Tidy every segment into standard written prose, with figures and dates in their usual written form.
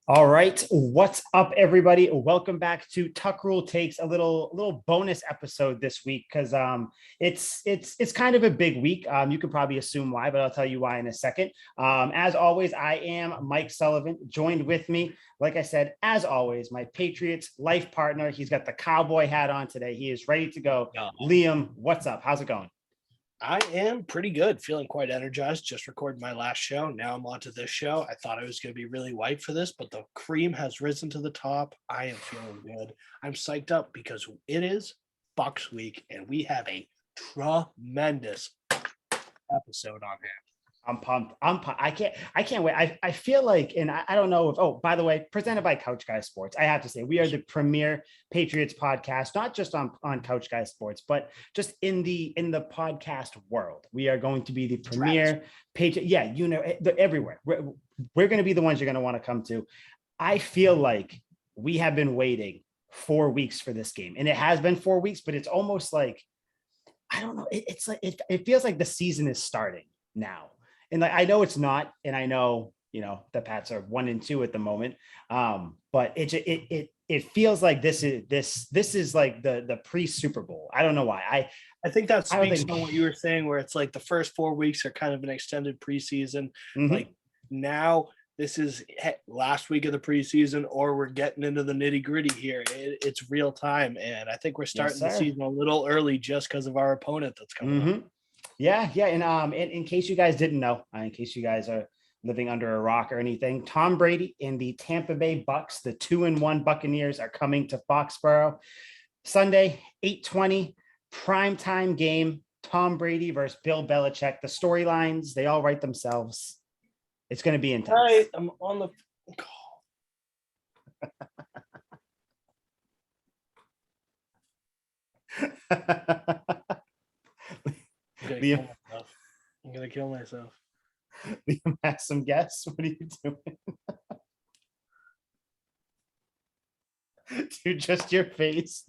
All right, what's up, everybody? Welcome back to Tuck Rule Takes, a little bonus episode this week because it's kind of a big week. You can probably assume why, but I'll tell you why in a second. As always, I am Mike Sullivan. Joined with me, like I said, as always, my Patriots life partner. He's got the cowboy hat on today. He is ready to go. Yeah. Liam, what's up? How's it going? I am pretty good, feeling quite energized. Just recorded my last show. Now I'm on to this show. I thought I was going to be really white for this, but the cream has risen to the top. I am feeling good. I'm psyched up because it is Bucks week and we have a tremendous episode on hand. I'm pumped. I can't wait. I feel like, and I don't know if, oh, by the way, presented by Couch Guy Sports. I have to say, we are the premier Patriots podcast, not just on Couch Guy Sports, but just in the podcast world. We are going to be the premier Patriot. Yeah, everywhere. We're going to be the ones you're going to want to come to. I feel like we have been waiting 4 weeks for this game, and it has been 4 weeks, but it's almost like, I don't know. It's like, it feels like the season is starting now. And like, I know it's not, and I know, the Pats are 1-2 at the moment. But it feels like this is like the pre-Super Bowl. I don't know why. I think that speaks on what you were saying, where it's like the first 4 weeks are kind of an extended preseason. Mm-hmm. Like now this is last week of the preseason, or we're getting into the nitty gritty here. It's real time. And I think we're starting the season a little early just because of our opponent that's coming up. Yeah. And in case you guys didn't know, in case you guys are living under a rock or anything, Tom Brady and the Tampa Bay Bucks, the 2-1 Buccaneers, are coming to Foxborough Sunday, 8:20, primetime game. Tom Brady versus Bill Belichick. The storylines, they all write themselves. It's going to be intense. All right, I'm on the call. I'm gonna kill myself. Liam has some guests. What are you doing? Dude, just your face.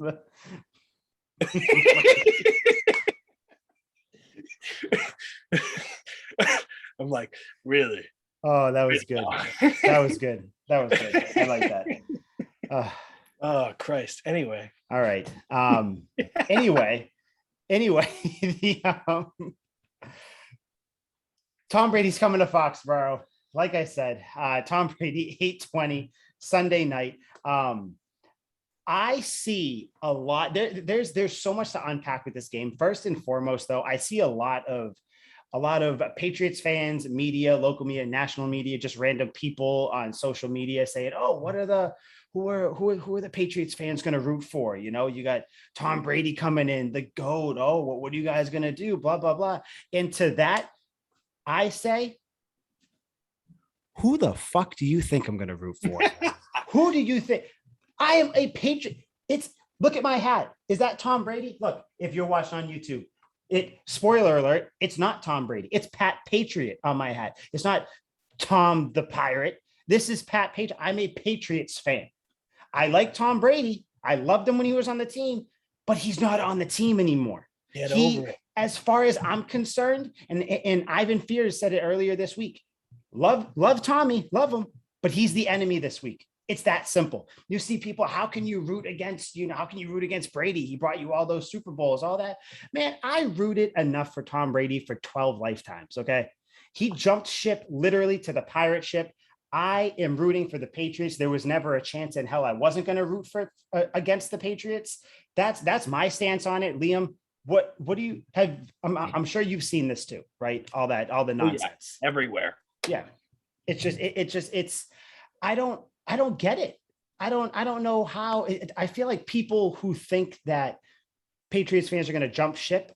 I'm like, really? Oh, that was good. That was good. That was good. I like that. Oh, Christ. Anyway. All right. Anyway, Tom Brady's coming to Foxborough. Like I said, Tom Brady, 8:20 Sunday night. I see a lot. There's so much to unpack with this game. First and foremost, though, I see a lot of Patriots fans, media, local media, national media, just random people on social media saying, "Oh, who are the Patriots fans going to root for?" You got Tom Brady coming in, the GOAT. Oh, what are you guys going to do? Blah, blah, blah. And to that, I say, who the fuck do you think I'm going to root for? Who do you think? I am a Patriot. Look at my hat. Is that Tom Brady? Look, if you're watching on YouTube, spoiler alert, it's not Tom Brady. It's Pat Patriot on my hat. It's not Tom the Pirate. This is Pat Patriot. I'm a Patriots fan. I like Tom Brady. I loved him when he was on the team, but he's not on the team anymore. As far as I'm concerned, and Ivan Fears said it earlier this week, love Tommy, love him, but he's the enemy this week. It's that simple. You see people, how can you root against Brady? He brought you all those Super Bowls, all that. Man, I rooted enough for Tom Brady for 12 lifetimes, okay? He jumped ship literally to the pirate ship. I am rooting for the Patriots. There was never a chance in hell I wasn't going to root for against the Patriots. That's my stance on it. Liam, what do you have? I'm sure you've seen this too, right? All the nonsense everywhere. Yeah. It's I don't get it. I don't know how. I feel like people who think that Patriots fans are going to jump ship,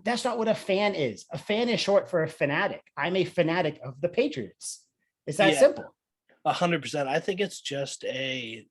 that's not what a fan is. A fan is short for a fanatic. I'm a fanatic of the Patriots. It's that simple. 100%. I think it's just a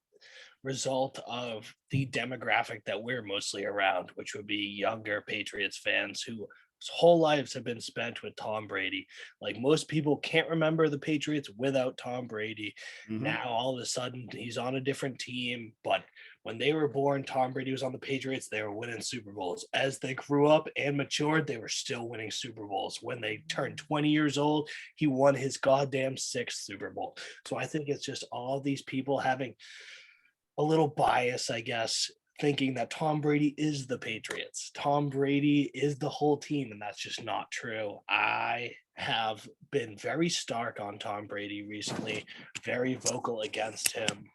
result of the demographic that we're mostly around, which would be younger Patriots fans whose whole lives have been spent with Tom Brady. Like, most people can't remember the Patriots without Tom Brady. Mm-hmm. Now all of a sudden he's on a different team, but When they were born, Tom Brady was on the Patriots. They were winning Super Bowls. As they grew up and matured, they were still winning Super Bowls. When they turned 20 years old, he won his goddamn sixth Super Bowl. So I think it's just all these people having a little bias, I guess, thinking that Tom Brady is the Patriots. Tom Brady is the whole team, and that's just not true. I have been very stark on Tom Brady recently, very vocal against him.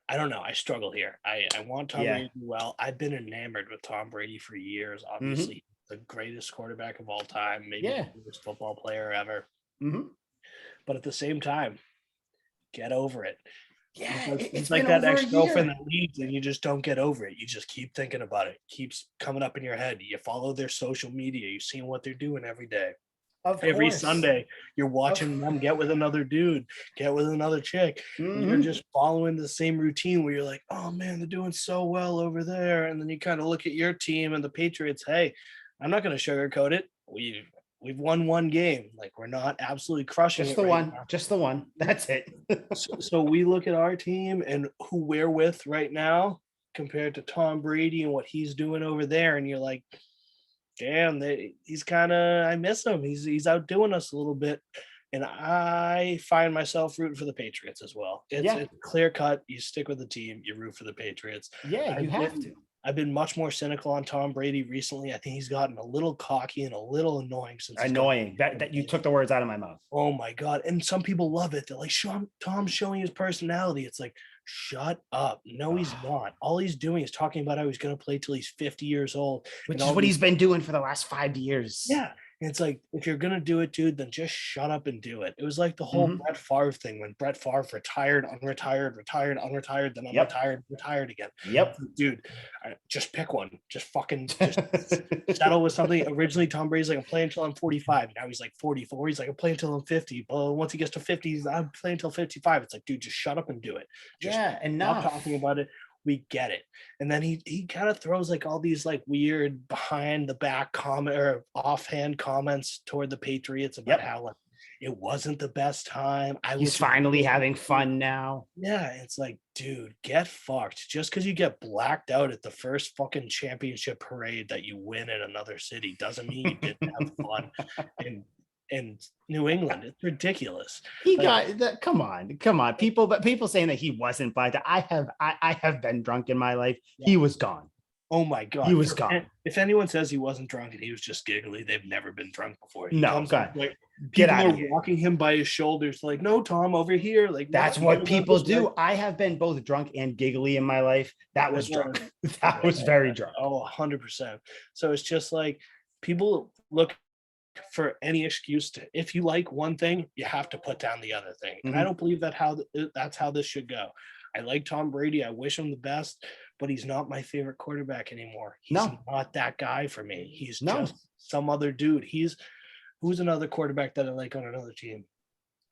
I don't know. I struggle here. I want Tom Brady to do well. I've been enamored with Tom Brady for years. Obviously, the greatest quarterback of all time, maybe the greatest football player ever. But at the same time, get over it. Yeah, it's like that ex-girlfriend that leaves and you just don't get over it. You just keep thinking about it. It keeps coming up in your head. You follow their social media. You've seen what they're doing every day. Every Sunday, you're watching them get with another dude, get with another chick. And you're just following the same routine where you're like, oh man, they're doing so well over there. And then you kind of look at your team and the Patriots. Hey, I'm not going to sugarcoat it. We've won one game. Like, we're not absolutely crushing just it. Just the one. That's it. So we look at our team and who we're with right now compared to Tom Brady and what he's doing over there. And you're like, damn, he's kind of, I miss him. He's outdoing us a little bit. And I find myself rooting for the Patriots as well. It's clear cut. You stick with the team, you root for the Patriots. Yeah, you have to. I've been much more cynical on Tom Brady recently. I think he's gotten a little cocky and a little annoying since that you took the words out of my mouth. Oh my God. And some people love it. They're like, Tom's showing his personality. It's like, shut up. No, he's not. All he's doing is talking about how he's going to play till he's 50 years old. Which is what he's been doing for the last 5 years. Yeah. And it's like, if you're going to do it, dude, then just shut up and do it. It was like the whole Brett Favre thing when Brett Favre retired, unretired, unretired, then unretired, retired again. Dude, just pick one. Just settle with something. Originally, Tom Brady's like, I'm playing until I'm 45. Now he's like 44. He's like, I'm playing until I'm 50. But once he gets to 50, I'm playing until 55. It's like, dude, just shut up and do it. Just enough. Stop talking about it. We get it. And then he kind of throws like all these like weird behind the back comment or offhand comments toward the Patriots about how like it wasn't the best time. He's finally having fun now. Yeah, it's like, dude, get fucked. Just because you get blacked out at the first fucking championship parade that you win in another city doesn't mean you didn't have fun. In New England, it's ridiculous. Come on. People saying that he wasn't, but I have been drunk in my life. Yeah. He was gone. Oh my God. He was gone. If anyone says he wasn't drunk and he was just giggly, they've never been drunk before. God. Like, get out of here. Walking him by his shoulders, like, no, Tom, over here. Like, that's what people do. I have been both drunk and giggly in my life. That was drunk. That was very drunk. Oh, 100%. So it's just like people look for any excuse to, if you like one thing, you have to put down the other thing. And I don't believe that's how this should go. I like Tom Brady. I wish him the best, but he's not my favorite quarterback anymore. He's not that guy for me. He's just some other dude. Who's another quarterback that I like on another team?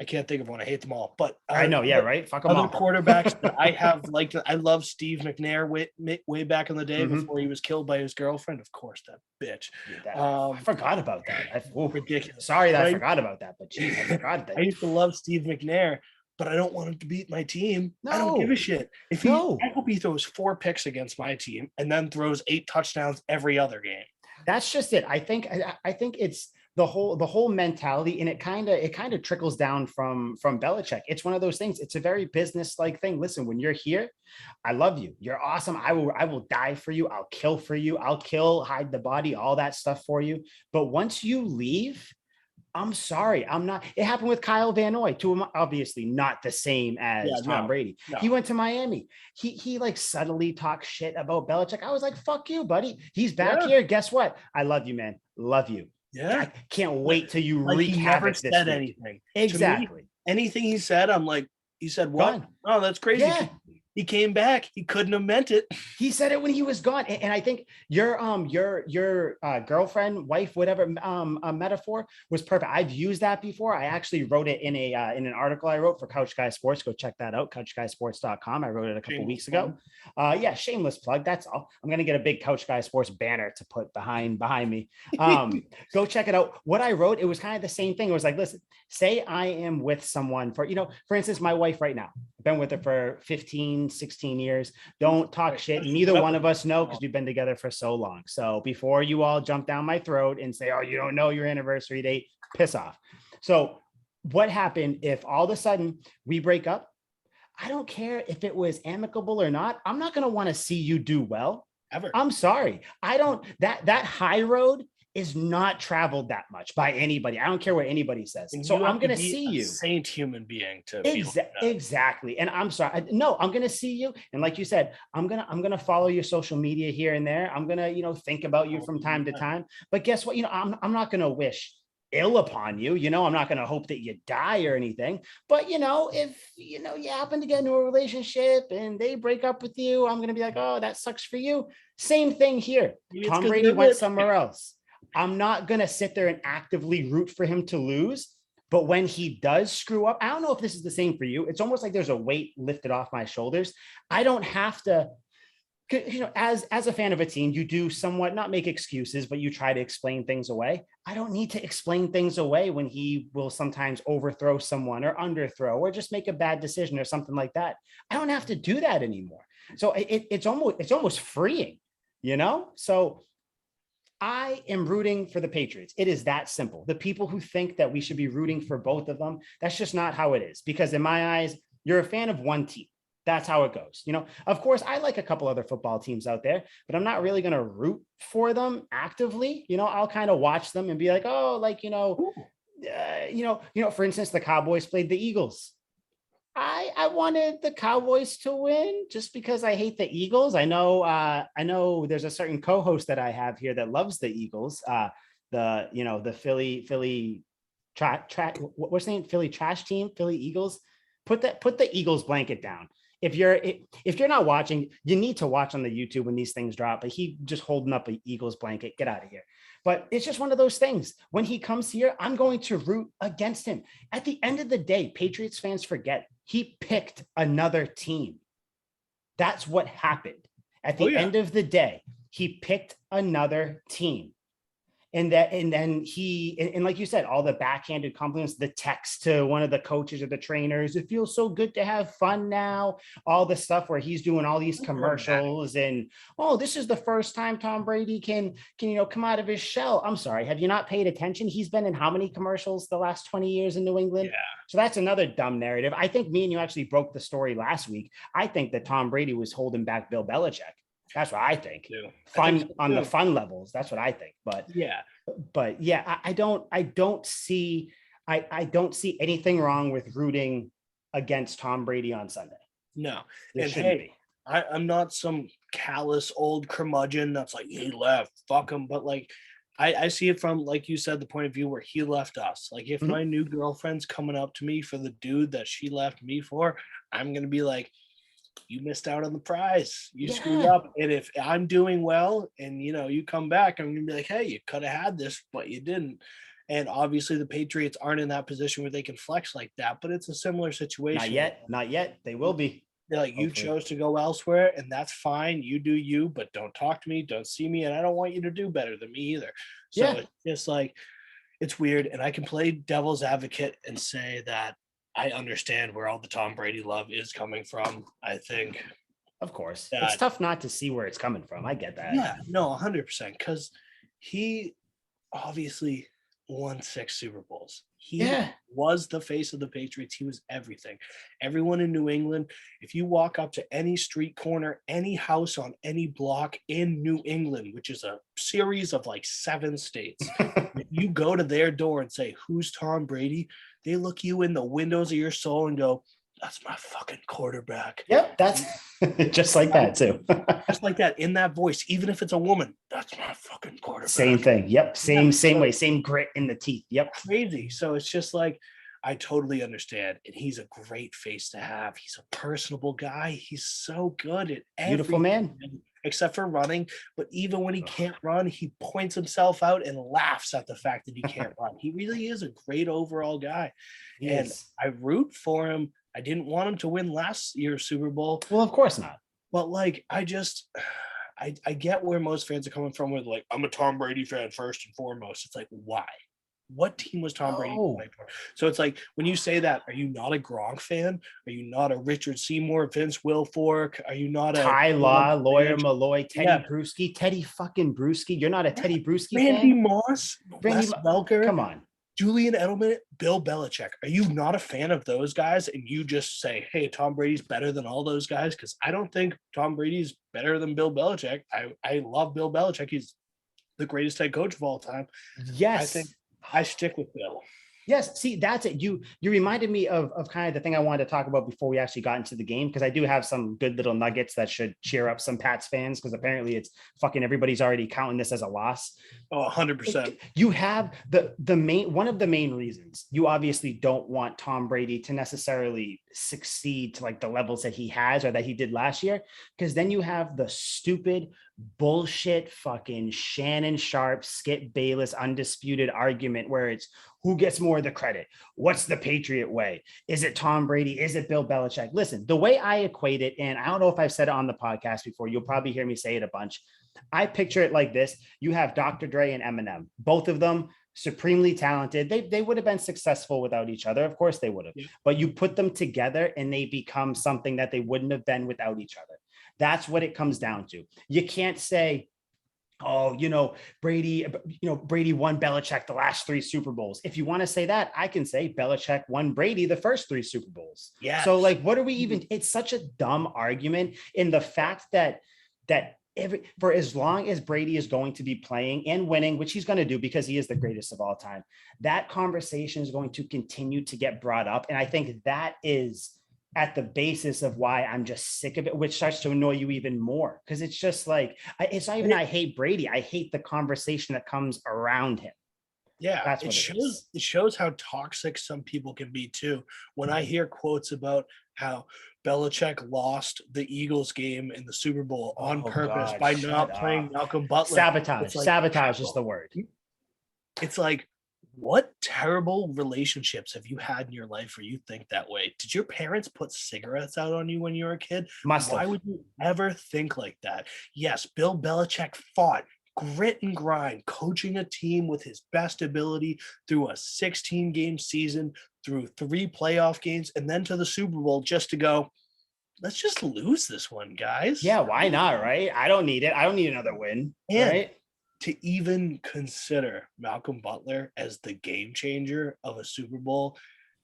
I can't think of one. I hate them all. But I know, right? Fuck them other all. Quarterbacks that I have liked. I love Steve McNair way back in the day before he was killed by his girlfriend. Of course, that bitch. I forgot about that. Ridiculous. Sorry that I forgot about that, but geez, I forgot that. I used to love Steve McNair, but I don't want him to beat my team. No. I don't give a shit. I hope he throws 4 picks against my team and then throws 8 touchdowns every other game. That's just it. I think it's the whole mentality, and it kind of trickles down from Belichick. It's one of those things. It's a very business-like thing. Listen, when you're here, I love you. You're awesome. I will die for you. I'll kill for you. Hide the body, all that stuff for you. But once you leave, I'm sorry. I'm not. It happened with Kyle Van Noy, obviously not the same as Tom Brady. No. He went to Miami. He like subtly talked shit about Belichick. I was like, fuck you, buddy. He's back here. Guess what? I love you, man. Love you. Yeah. I can't wait till you like wreak havoc this said week. Anything. Exactly. Me, anything he said, I'm like, he said what? Gone. Oh, that's crazy. Yeah. He came back. He couldn't have meant it. He said it when he was gone. And I think your girlfriend, wife, whatever metaphor was perfect. I've used that before. I actually wrote it in an article I wrote for Couch Guy Sports. Go check that out, couchguysports.com. I wrote it a couple weeks ago. Shameless plug. That's all. I'm going to get a big Couch Guy Sports banner to put behind me. Go check it out. What I wrote, it was kind of the same thing. It was like, listen, say I am with someone for instance, my wife right now. been with her for 15, 16 years. Don't talk shit. Neither one of us know because we've been together for so long. So before you all jump down my throat and say, oh, you don't know your anniversary date, piss off. So what happened if all of a sudden we break up? I don't care if it was amicable or not. I'm not going to want to see you do well. Ever. I'm sorry. I don't, that high road is not traveled that much by anybody. I don't care what anybody says. And so I'm going to be see a you. Saint human being to feel like that. Exactly. And I'm sorry. No, I'm going to see you. And like you said, I'm going to follow your social media here and there. I'm going to, think about you from time to time. But guess what? I'm not going to wish ill upon you. I'm not going to hope that you die or anything. But, if, you happen to get into a relationship and they break up with you, I'm going to be like, oh, that sucks for you. Same thing here. Tom Brady went somewhere else. I'm not going to sit there and actively root for him to lose. But when he does screw up, I don't know if this is the same for you. It's almost like there's a weight lifted off my shoulders. I don't have to, as a fan of a team, you do somewhat not make excuses, but you try to explain things away. I don't need to explain things away when he will sometimes overthrow someone or underthrow or just make a bad decision or something like that. I don't have to do that anymore. So it's almost freeing, So I am rooting for the Patriots. It is that simple. The people who think that we should be rooting for both of them, that's just not how it is. Because in my eyes, you're a fan of one team. That's how it goes. Of course, I like a couple other football teams out there, but I'm not really going to root for them actively. I'll kind of watch them and be like, oh, for instance, the Cowboys played the Eagles. I wanted the Cowboys to win just because I hate the Eagles. I know there's a certain co-host that I have here that loves the Eagles. The Philly what's the name? Philly trash team, Philly Eagles. Put the Eagles blanket down. If you're not watching, you need to watch on the YouTube when these things drop. But he just holding up an Eagles blanket. Get out of here. But it's just one of those things. When he comes here, I'm going to root against him. At the end of the day, Patriots fans forget he picked another team. That's what happened. At the end of the day, he picked another team. And then he, like you said, all the backhanded compliments, the text to one of the coaches or the trainers, it feels so good to have fun now. All the stuff where he's doing all these commercials and, oh, this is the first time Tom Brady can come out of his shell. I'm sorry. Have you not paid attention? He's been in how many commercials the last 20 years in New England? Yeah. So that's another dumb narrative. I think me and you actually broke the story last week. I think that Tom Brady was holding back Bill Belichick. That's what I think. On the fun levels. That's what I think. But I don't see anything wrong with rooting against Tom Brady on Sunday. No. And hey, I'm not some callous old curmudgeon that's like, he left, fuck him. But like, I see it from, like you said, the point of view where he left us. Like, if my new girlfriend's coming up to me for the dude that she left me for, I'm going to be like, you missed out on the prize. You screwed up. And if I'm doing well and, you come back, I'm going to be like, hey, you could have had this, but you didn't. And obviously the Patriots aren't in that position where they can flex like that, but it's a similar situation. Not yet. They will be. They're like, hopefully. You chose to go elsewhere and that's fine. You do you, but don't talk to me. Don't see me. And I don't want you to do better than me either. So it's just like, it's weird. And I can play devil's advocate and say that I understand where all the Tom Brady love is coming from. I think, of course, it's tough not to see where it's coming from. I get that. Yeah, no, 100%. Because he obviously won 6 Super Bowls. He was the face of the Patriots. He was everything. Everyone in New England, if you walk up to any street corner, any house on any block in New England, which is a series of like 7 states, if you go to their door and say, who's Tom Brady? They look you in the windows of your soul and go, that's my fucking quarterback. Yep, that's just like that too. Just like that, in that voice, even if it's a woman, that's my fucking quarterback. Same thing. Yep, same way, same grit in the teeth. Yep. Crazy. So it's just like, I totally understand. And he's a great face to have. He's a personable guy. He's so good at everything. Beautiful man. Except for running. But even when he can't run, he points himself out and laughs at the fact that he can't run. He really is a great overall guy. And I root for him. I didn't want him to win last year's Super Bowl. Well, of course not. But like, I get where most fans are coming from with like, I'm a Tom Brady fan first and foremost. It's like, why? What team was Tom Brady Oh, playing for? So it's like when you say that, are you not a Gronk fan? Are you not a Richard Seymour, Vince Wilfork? Are you not a Ty John Law, Lawyer Branch? Malloy, Yeah, Teddy Bruschi, Teddy fucking Bruschi. You're not a Teddy Bruschi Randy fan? Moss, Randy, Wes Welker, come on. Julian Edelman, Bill Belichick. Are you not a fan of those guys? And you just say, hey, Tom Brady's better than all those guys? Because I don't think Tom Brady's better than Bill Belichick. I love Bill Belichick. He's the greatest head coach of all time. I think Yes. I stick with Bill. Yes, see, that's it. You reminded me of kind of the thing I wanted to talk about before we actually got into the game, because I do have some good little nuggets that should cheer up some Pats fans, because apparently it's fucking everybody's already counting this as a loss. Oh, 100%. You have the main one of the main reasons you obviously don't want Tom Brady to necessarily succeed to like the levels that he has or that he did last year, because then you have the stupid bullshit fucking Shannon Sharp, Skip Bayless undisputed argument where it's who gets more of the credit? What's the Patriot way? Is it Tom Brady? Is it Bill Belichick? Listen, the way I equate it, and I don't know if I've said it on the podcast before, you'll probably hear me say it a bunch. I picture it like this. You have Dr. Dre and Eminem, both of them supremely talented. They would have been successful without each other. Of course they would have. Yeah. But you put them together and they become something that they wouldn't have been without each other. That's what it comes down to. You can't say, oh, Brady won Belichick the last 3 Super Bowls. If you want to say that, I can say Belichick won Brady the first 3 Super Bowls. Yeah. So like, what are we even? It's such a dumb argument in the fact that for as long as Brady is going to be playing and winning, which he's going to do because he is the greatest of all time, that conversation is going to continue to get brought up. And I think that is at the basis of why I'm just sick of it, which starts to annoy you even more. Cause it's just like, it's not even, I hate Brady. I hate the conversation that comes around him. Yeah, That's what it is. It shows how toxic some people can be too. When I hear quotes about how Belichick lost the Eagles game in the Super Bowl on purpose God, by shut not playing up. Malcolm Butler, Sabotage. like, Sabotage is the word. it's like, what terrible relationships have you had in your life where you think that way? Did your parents put cigarettes out on you when you were a kid? Must Why have. would you ever think like that? Yes, Bill Belichick fought grit and grind, coaching a team with his best ability through a 16-game season, through 3 playoff games, and then to the Super Bowl just to go, let's just lose this one, guys. Yeah, why not, right? I don't need it. I don't need another win, And right? to even consider Malcolm Butler as the game changer of a Super Bowl,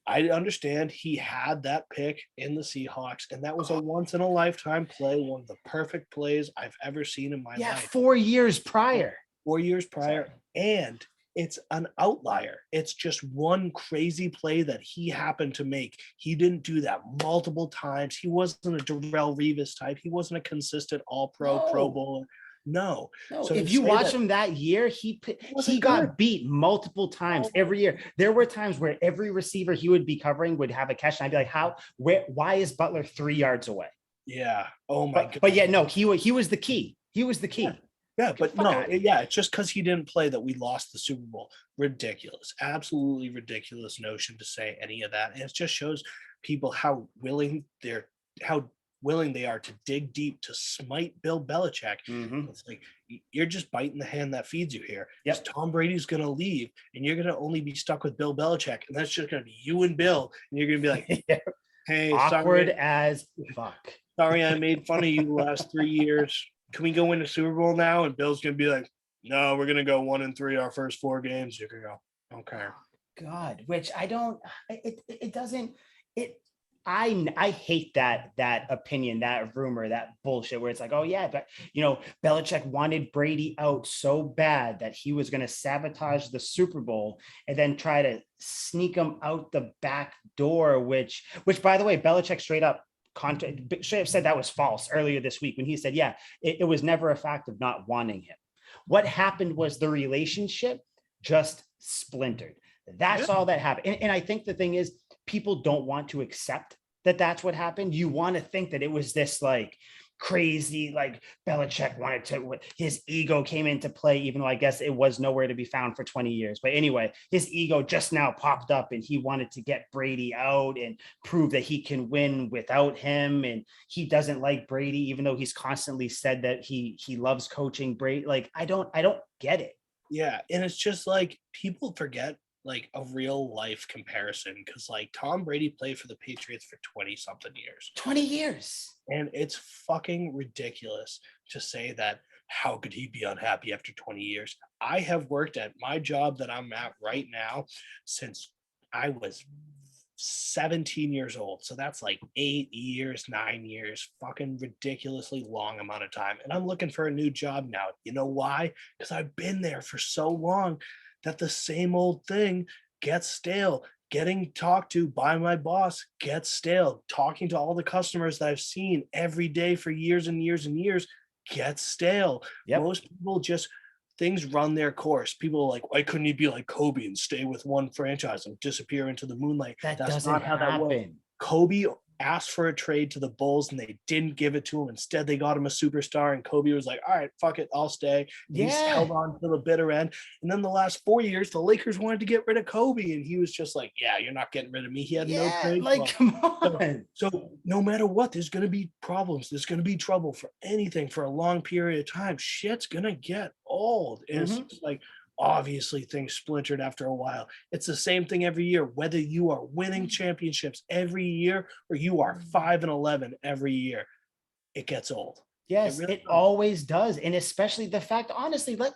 I understand he had that pick in the Seahawks, and that was a once in a lifetime play, one of the perfect plays I've ever seen in my life. 4 years prior. 4 years prior. Sorry. And it's an outlier. It's just one crazy play that he happened to make. He didn't do that multiple times. He wasn't a Darrelle Revis type. He wasn't a consistent all-pro, Pro Bowler. No. So if you watch him that year, he got beat multiple times every year. There were times where every receiver he would be covering would have a catch, and I'd be like, why is Butler 3 yards away? Yeah. Oh my God. But yeah, no, he was the key. He was the key. Yeah, but no, it's just because he didn't play that we lost the Super Bowl. Ridiculous. Absolutely ridiculous notion to say any of that. And it just shows people how willing they are to dig deep to smite Bill Belichick. Mm-hmm. It's like, you're just biting the hand that feeds you here. Yes, Tom Brady's going to leave, and you're going to only be stuck with Bill Belichick, and that's just going to be you and Bill, and you're going to be like, hey, awkward as fuck. Sorry I made fun of you the last 3 years. Can we go win the Super Bowl now? And Bill's going to be like, no, we're going to go 1-3 our first 4 games. You can go. Okay. God, which I don't, it doesn't, I hate that opinion, that rumor, that bullshit where it's like, oh yeah, but Belichick wanted Brady out so bad that he was going to sabotage the Super Bowl and then try to sneak him out the back door, which by the way, Belichick straight up said that was false earlier this week when he said, yeah, it was never a fact of not wanting him. What happened was the relationship just splintered. That's all that happened. And I think the thing is, people don't want to accept that that's what happened. You want to think that it was this like crazy, like Belichick wanted to, his ego came into play, even though I guess it was nowhere to be found for 20 years. But anyway, his ego just now popped up and he wanted to get Brady out and prove that he can win without him. And he doesn't like Brady, even though he's constantly said that he loves coaching Brady. Like, I don't get it. Yeah. And it's just like, people forget like a real life comparison because like Tom Brady played for the Patriots for 20 something years. 20 years. And it's fucking ridiculous to say that how could he be unhappy after 20 years? I have worked at my job that I'm at right now since I was 17 years old. So that's like 8 years, 9 years, fucking ridiculously long amount of time. And I'm looking for a new job now. You know why? Because I've been there for so long that the same old thing gets stale. Getting talked to by my boss gets stale. Talking to all the customers that I've seen every day for years and years and years gets stale. Yep. Most people just things run their course. People are like, why couldn't he be like Kobe and stay with one franchise and disappear into the moonlight? That That's doesn't not how that works. happen. Kobe asked for a trade to the Bulls and they didn't give it to him. Instead, they got him a superstar, and Kobe was like, all right, fuck it, I'll stay. And he's held on to the bitter end. And then the last 4 years, the Lakers wanted to get rid of Kobe, and he was just like, yeah, you're not getting rid of me. He had no trade. Like, come on. So no matter what, there's going to be problems. There's going to be trouble for anything for a long period of time. Shit's going to get old. And it's just like, obviously things splintered after a while. It's the same thing every year, whether you are winning championships every year or you are 5-11 every year, it gets old. Yes, it always does. And especially the fact, honestly, like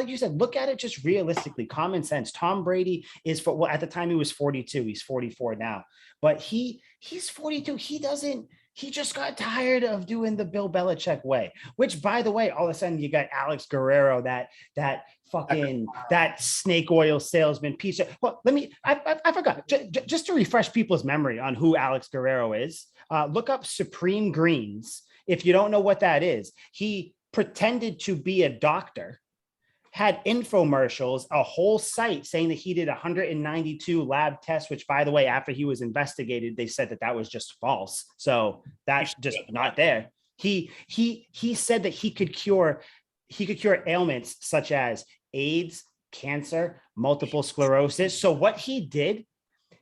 you said, look at it just realistically, common sense. Tom Brady is well, at the time he was 42, he's 44 now, but he's 42. He just got tired of doing the Bill Belichick way, which, by the way, all of a sudden you got Alex Guerrero, that snake oil salesman piece of, well, I forgot, just to refresh people's memory on who Alex Guerrero is, look up Supreme Greens. If you don't know what that is, he pretended to be a doctor, had infomercials, a whole site saying that he did 192 lab tests, which, by the way, after he was investigated, they said that was just false. So that's just not there. He said that he could cure ailments such as AIDS, cancer, multiple sclerosis. So what he did,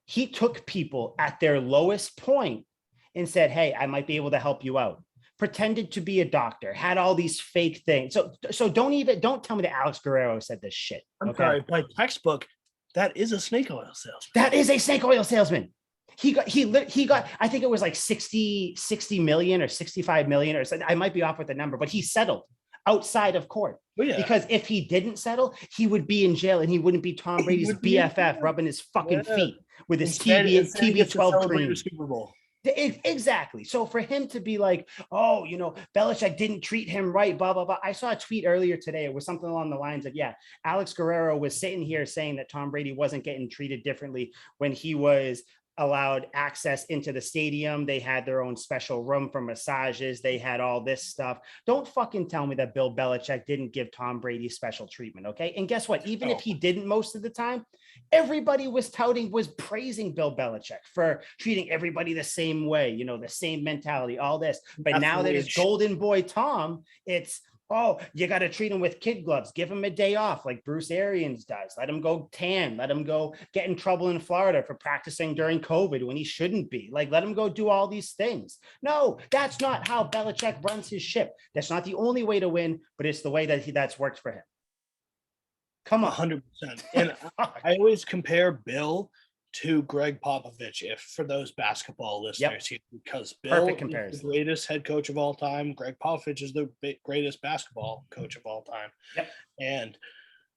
he took people at their lowest point and said, hey, I might be able to help you out. Pretended to be a doctor, had all these fake things. So don't tell me that Alex Guerrero said this shit. I'm sorry, by textbook, that is a snake oil salesman. That is a snake oil salesman. He got, I think it was like 60 million or 65 million or something. I might be off with the number, but he settled outside of court. Because if he didn't settle, he would be in jail and he wouldn't be Tom Brady's BFF rubbing his fucking feet with his TB12 cream. Super Bowl. Exactly. So for him to be like, oh, Belichick didn't treat him right, blah, blah, blah. I saw a tweet earlier today. It was something along the lines of, Alex Guerrero was sitting here saying that Tom Brady wasn't getting treated differently when he was allowed access into the stadium. They had their own special room for massages. They had all this stuff. Don't fucking tell me that Bill Belichick didn't give Tom Brady special treatment, okay? And guess what? Even if he didn't most of the time, everybody was praising Bill Belichick for treating everybody the same way, the same mentality, all this. But now that it's golden boy Tom, it's, oh, you got to treat him with kid gloves. Give him a day off like Bruce Arians does. Let him go tan. Let him go get in trouble in Florida for practicing during COVID when he shouldn't be. Like, let him go do all these things. No, that's not how Belichick runs his ship. That's not the only way to win, but it's the way that's worked for him. Come on. 100%. And I always compare Bill to Greg Popovich, for those basketball listeners here, because Bill is the greatest head coach of all time. Greg Popovich is the greatest basketball coach of all time. Yep. And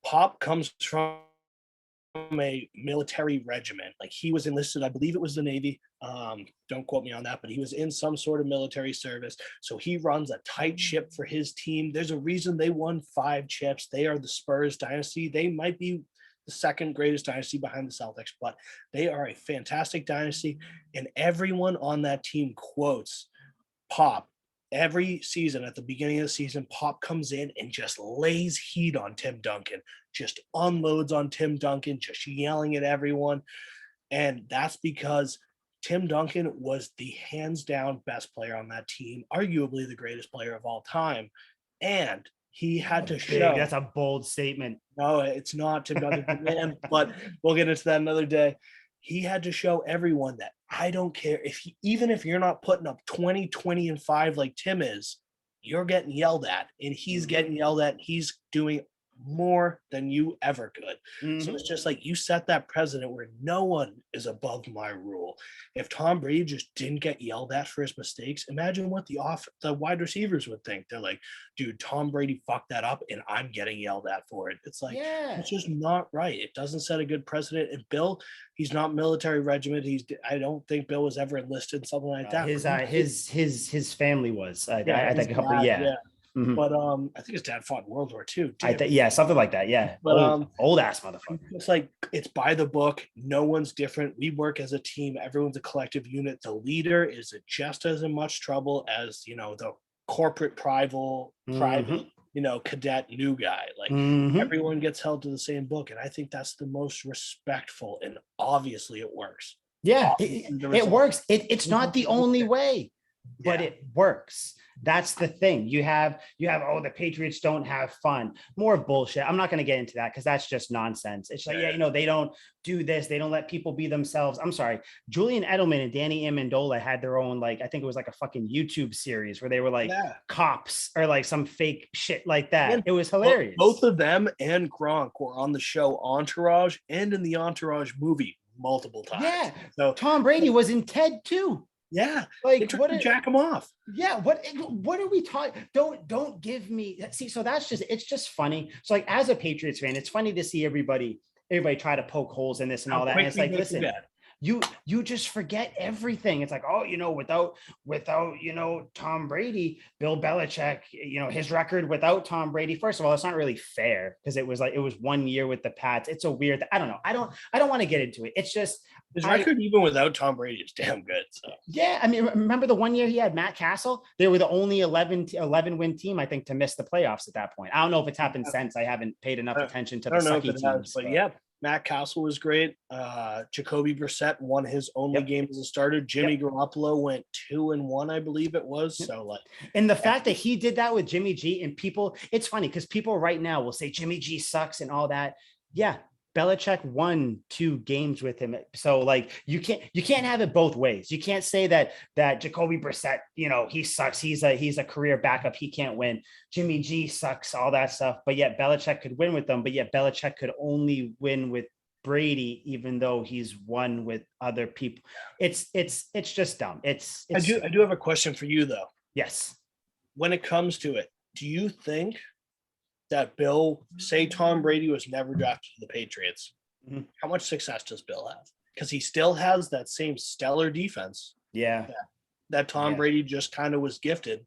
Pop comes from a military regiment. Like, he was enlisted, I believe it was the Navy. Don't quote me on that, but he was in some sort of military service. So he runs a tight ship for his team. There's a reason they won 5 chips. They are the Spurs dynasty. They might be the second greatest dynasty behind the Celtics, but they are a fantastic dynasty. And everyone on that team quotes Pop every season. At the beginning of the season, Pop comes in and just lays heat on Tim Duncan, just unloads on Tim Duncan, just yelling at everyone. And that's because Tim Duncan was the hands down best player on that team, arguably the greatest player of all time. And he had to show. That's a bold statement. No, it's not Tim Duncan, man, but we'll get into that another day. He had to show everyone that I don't care even if you're not putting up 20, 20, and 5 like Tim is, you're getting yelled at, and he's getting yelled at. He's doing more than you ever could. So Mhm. it's just like you set that precedent where no one is above my rule. If Tom Brady just didn't get yelled at for his mistakes, imagine what the wide receivers would think. They're like, dude, Tom Brady fucked that up and I'm getting yelled at for it. It's like Yeah. it's just not right. It doesn't set a good precedent. And Bill, he's not military regiment. I don't think Bill was ever enlisted, something like that. His But he did, his family was. yeah, I his think a couple. dad, Yeah. yeah. Mhm. But I think his dad fought in World War II. I Damn. think yeah, something like that. Yeah. But Old ass motherfucker. it's like it's by the book. No one's different. We work as a team. Everyone's a collective unit. The leader is just as in much trouble as the corporate private, Mhm. cadet new guy. Like Mhm. everyone gets held to the same book, and I think that's the most respectful. And obviously, it works. Yeah, Obviously, the it result. works. It's not the only way, but Yeah. it works. That's the thing. You have oh, the Patriots don't have fun. More bullshit. I'm not going to get into that because that's just nonsense. It's like, yeah, they don't do this. They don't let people be themselves. I'm sorry. Julian Edelman and Danny Amendola had their own, like, I think it was like a fucking YouTube series where they were like Yeah. cops or like some fake shit like that. And It was hilarious. both of them and Gronk were on the show Entourage and in the Entourage movie multiple times. Yeah. So Tom Brady was in Ted too. yeah, Like they took what to jack him off. Yeah, what are we talking? Don't give me see. So it's just funny. So like as a Patriots fan, it's funny to see everybody try to poke holes in this and How all that. And it's quickly like, they listen, forget. you just forget everything. It's like, oh, without Tom Brady, Bill Belichick, his record without Tom Brady. First of all, it's not really fair because it was 1 year with the Pats. It's a weird. I don't know. I don't want to get into it. It's just His record, even without Tom Brady, is damn good. So yeah, I mean, remember the 1 year he had Matt Castle? They were the only 11 win team, I think, to miss the playoffs at that point. I don't know if it's happened since. I haven't paid enough attention to I the don't know if sucky it has, teams. but yeah, Matt Castle was great. Jacoby Brissett won his only game as a starter. Jimmy Garoppolo went 2-1, I believe it was. So like, and the fact that he did that with Jimmy G, and it's funny because people right now will say Jimmy G sucks and all that. Yeah, Belichick won 2 games with him. So like you can't have it both ways. You can't say that Jacoby Brissett, he sucks. He's a career backup. He can't win. Jimmy G sucks, all that stuff. But yet Belichick could win with them. But yet Belichick could only win with Brady, even though he's won with other people. It's just dumb. I do have a question for you though. Yes. When it comes to it, do you think that Bill, say Tom Brady was never drafted to the Patriots, how much success does Bill have? Because he still has that same stellar defense. Yeah. That Tom Brady just kind of was gifted.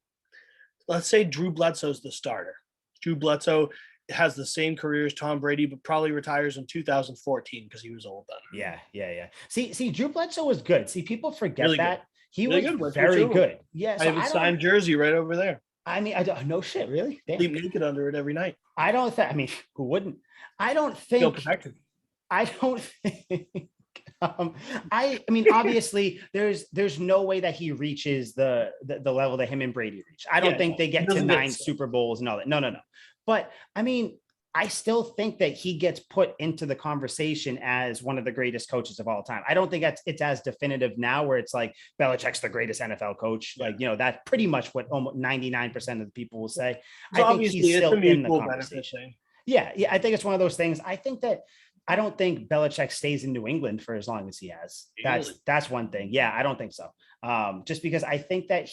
Let's say Drew Bledsoe's the starter. Drew Bledsoe has the same career as Tom Brady, but probably retires in 2014 because he was old then. Yeah. See, Drew Bledsoe was good. See, people forget Really that. good. He Really was good. very good. Yeah. I have a signed jersey right over there. I mean, I don't no shit, really. Damn. Sleep naked under it every night. I don't think. I mean, who wouldn't? I don't Feel think. protected. I don't think. I mean, obviously, there's no way that he reaches the level that him and Brady reach. I don't think they get to 9 Super Bowls and all that. No. But I mean, I still think that he gets put into the conversation as one of the greatest coaches of all time. I don't think it's as definitive now where it's like Belichick's the greatest NFL coach. Like, that's pretty much what almost 99% of the people will say. So I think he's still in the conversation. Yeah. I think it's one of those things. I don't think Belichick stays in New England for as long as he has. That's one thing. Yeah, I don't think so. Just because I think that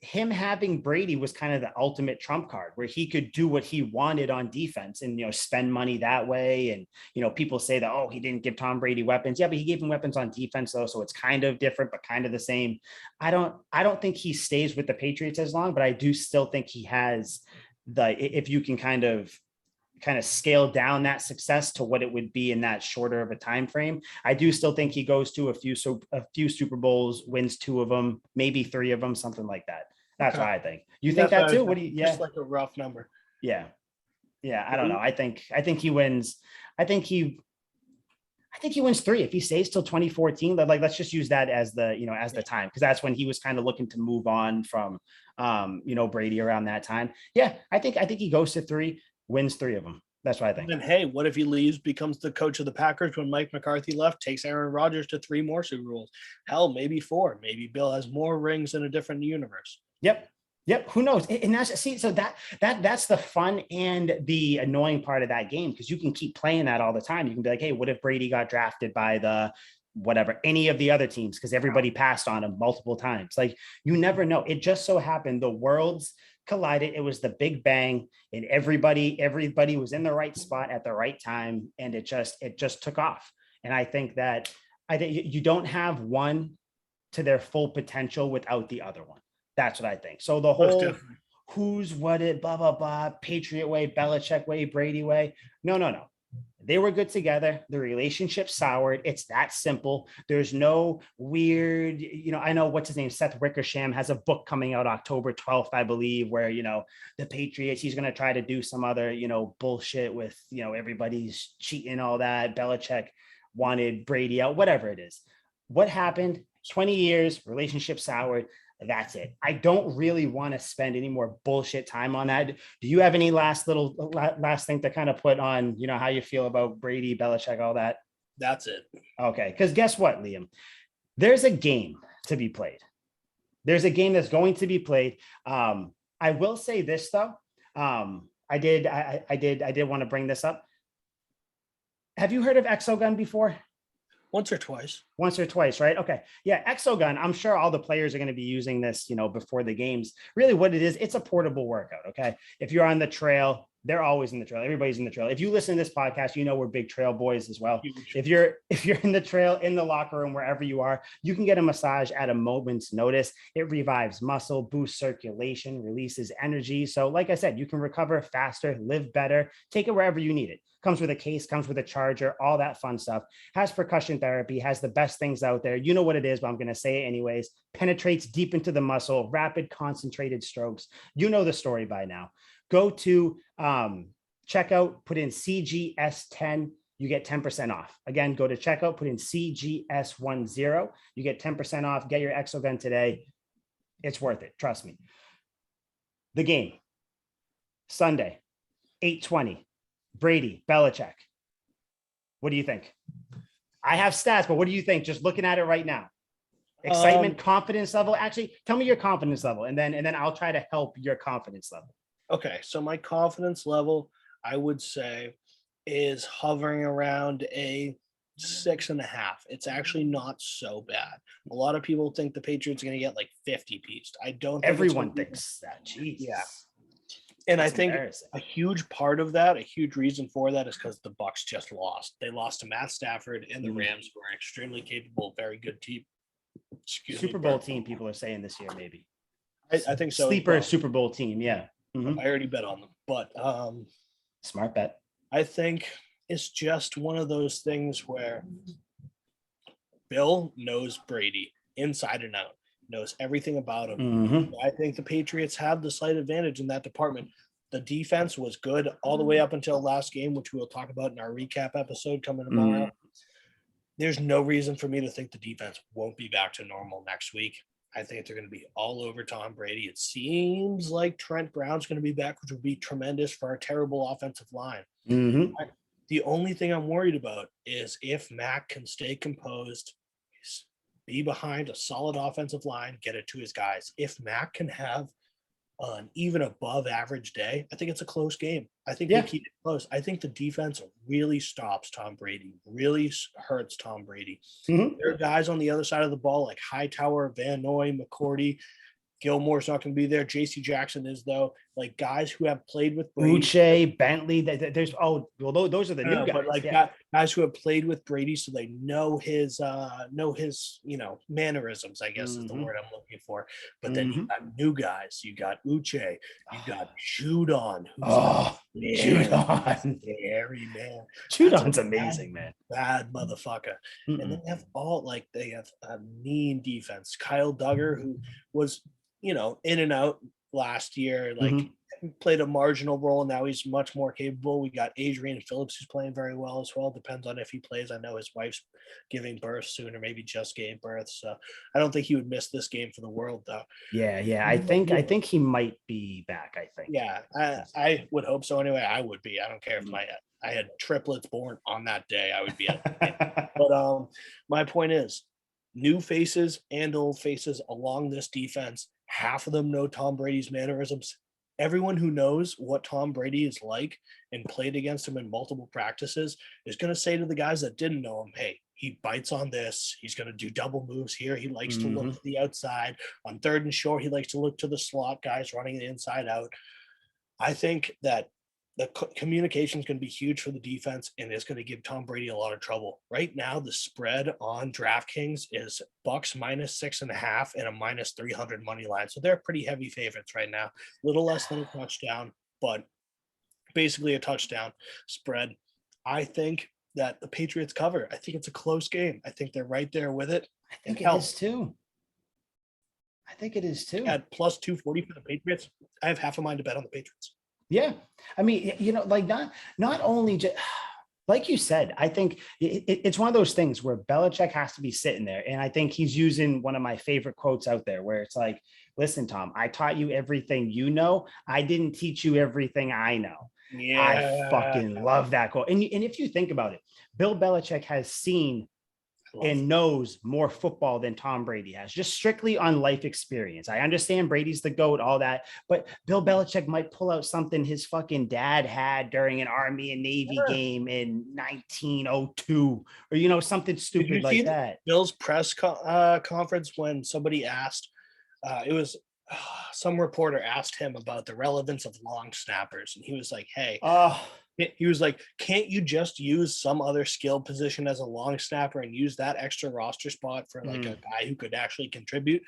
him having Brady was kind of the ultimate trump card where he could do what he wanted on defense and, spend money that way. And, people say that, oh, he didn't give Tom Brady weapons. Yeah, but he gave him weapons on defense though. So it's kind of different, but kind of the same. I don't think he stays with the Patriots as long, but I do still think he has if you can kind of scale down that success to what it would be in that shorter of a time frame. I do still think he goes to a few Super Bowls, wins 2 of them, maybe 3 of them, something like that. That's what I think. You think that too? What do you? Yeah, just like a rough number. Yeah. I don't know. I think he wins. I think he wins 3 if he stays till 2014. Like let's just use that as the time because that's when he was kind of looking to move on from Brady around that time. Yeah, I think he goes to 3. Wins 3 of them. That's what I think. And hey, what if he leaves, becomes the coach of the Packers when Mike McCarthy left, takes Aaron Rodgers to 3 more Super Bowls? Hell, maybe 4. Maybe Bill has more rings in a different universe. Yep. Yep. Who knows? And that's see, so that's the fun and the annoying part of that game, because you can keep playing that all the time. You can be like, hey, what if Brady got drafted by the whatever, any of the other teams, because everybody passed on him multiple times. Like, you never know. It just so happened the worlds collided. It was the Big Bang, and everybody was in the right spot at the right time, and it just took off. And I think that I think you don't have one to their full potential without the other one. That's what I think. So the Most whole definitely. who's what it, blah, blah, blah, Patriot way, Belichick way, Brady way. No, no, no. They were good together. The relationship soured. It's that simple. There's no weird, I know what's his name, Seth Wickersham has a book coming out October 12th, I believe, where, the Patriots, he's going to try to do some other, bullshit with, everybody's cheating, all that. Belichick wanted Brady out, whatever it is. What happened? 20 years, relationship soured. That's it. I don't really want to spend any more bullshit time on that. Do you have any last thing to kind of put on, how you feel about Brady, Belichick, all that? That's it. Okay. Because guess what, Liam? There's a game to be played. There's a game that's going to be played. I will say this though. I did want to bring this up. Have you heard of Exogun before? Once or twice. Once or twice, right? Okay. Yeah, Exogun. I'm sure all the players are going to be using this, before the games. Really what it is, it's a portable workout. Okay. If you're on the trail, they're always in the trail. Everybody's in the trail. If you listen to this podcast, we're big trail boys as well. Huge. If you're in the trail, in the locker room, wherever you are, you can get a massage at a moment's notice. It revives muscle, boosts circulation, releases energy. So like I said, you can recover faster, live better, take it wherever you need it. Comes with a case, comes with a charger, all that fun stuff. Has percussion therapy, has the best things out there. You know what it is, but I'm going to say it anyways. Penetrates deep into the muscle, rapid concentrated strokes. You know the story by now. Go to checkout, put in CGS10, you get 10% off. Again, go to checkout, put in CGS10, you get 10% off. Get your Exogun today. It's worth it. Trust me. The game, Sunday, 8:20. Brady, Belichick. What do you think? I have stats, but what do you think? Just looking at it right now. Excitement, confidence level. Actually, tell me your confidence level, and then I'll try to help your confidence level. Okay, so my confidence level, I would say, is hovering around a 6.5. It's actually not so bad. A lot of people think the Patriots are going to get like 50 pieced. I don't think everyone thinks that. Jeez. Yeah. And that's I think a huge part of that, a huge reason for that is because the Bucs just lost. They lost to Matt Stafford and the Rams, who are an extremely capable, very good team. Super Bowl team, people are saying this year, maybe. I think so. Sleeper Super Bowl team, yeah. I already bet on them, but smart bet. I think it's just one of those things where Bill knows Brady inside and out, knows everything about him. I think the Patriots have the slight advantage in that department. The defense was good all the way up until last game, which we will talk about in our recap episode coming tomorrow. There's no reason for me to think the defense won't be back to normal next week. I think they're going to be all over Tom Brady. It seems like Trent Brown's going to be back, which would be tremendous for our terrible offensive line. The only thing I'm worried about is if Mac can stay composed, be behind a solid offensive line, get it to his guys. If Mac can have an even above average day, I think it's a close game. I think they keep it close. I think the defense really stops Tom Brady, really hurts Tom Brady. There are guys on the other side of the ball like Hightower, Van Noy, McCourty. Gilmore's not going to be there. J.C. Jackson is, though. Like guys who have played with Brady. Uche, Bentley. There's those are the new guys. But like guys who have played with Brady, so they know his mannerisms, I guess is the word I'm looking for. But then you got new guys. You got Uche. You got Judon. Judon. Scary man. Judon's amazing, man. Bad motherfucker. And they have they have a mean defense. Kyle Duggar, who was in and out last year, played a marginal role. Now he's much more capable. We got Adrian Phillips, who's playing very well as well. Depends on if he plays. I know his wife's giving birth soon, or maybe just gave birth. So I don't think he would miss this game for the world, though. Yeah. I think he might be back. I think. Yeah, I would hope so. Anyway, I would be. I don't care if I had triplets born on that day. I would be at the game. But my point is, new faces and old faces along this defense half of them know Tom Brady's mannerisms. Everyone who knows what Tom Brady is like and played against him in multiple practices is going to say to the guys that didn't know him, hey, he bites on this. He's going to do double moves here. He likes to look to the outside. On third and short, he likes to look to the slot guys running the inside out. I think that the communication is going to be huge for the defense, and it's going to give Tom Brady a lot of trouble. Right now, the spread on DraftKings is Bucks -6.5 and a -300 money line. So they're pretty heavy favorites right now. A little less than a touchdown, but basically a touchdown spread. I think that the Patriots cover. I think it's a close game. I think they're right there with it. I think it is too. I think it is too. At plus 240 for the Patriots, I have half a mind to bet on the Patriots. Yeah. I mean, like not only just like you said, I think it's one of those things where Belichick has to be sitting there. And I think he's using one of my favorite quotes out there where it's like, listen, Tom, I taught you everything you know. I didn't teach you everything I know. Yeah. I fucking love that quote. And if you think about it, Bill Belichick has seen and knows more football than Tom Brady has, just strictly on life experience. I understand Brady's the GOAT, all that, but Bill Belichick might pull out something his fucking dad had during an Army and Navy game in 1902, or something stupid like that. Bill's press conference when somebody asked, it was some reporter asked him about the relevance of long snappers, and he was like, hey, he was like, can't you just use some other skill position as a long snapper and use that extra roster spot for like a guy who could actually contribute?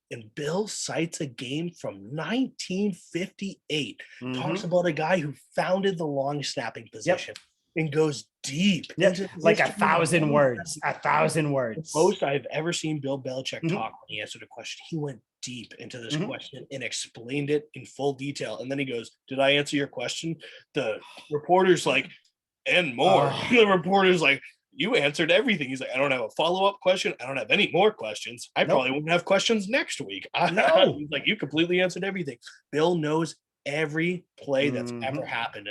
And Bill cites a game from 1958, talks about a guy who founded the long snapping position and goes deep. Like 1,000 words, 1,000 words. The most I've ever seen Bill Belichick talk when he answered a question. He went deep into this question and explained it in full detail. And then he goes, did I answer your question? The reporter's like, and more. The reporter's like, you answered everything. He's like, I don't have a follow-up question. I don't have any more questions. I probably wouldn't have questions next week. No. He's like, you completely answered everything. Bill knows every play that's ever happened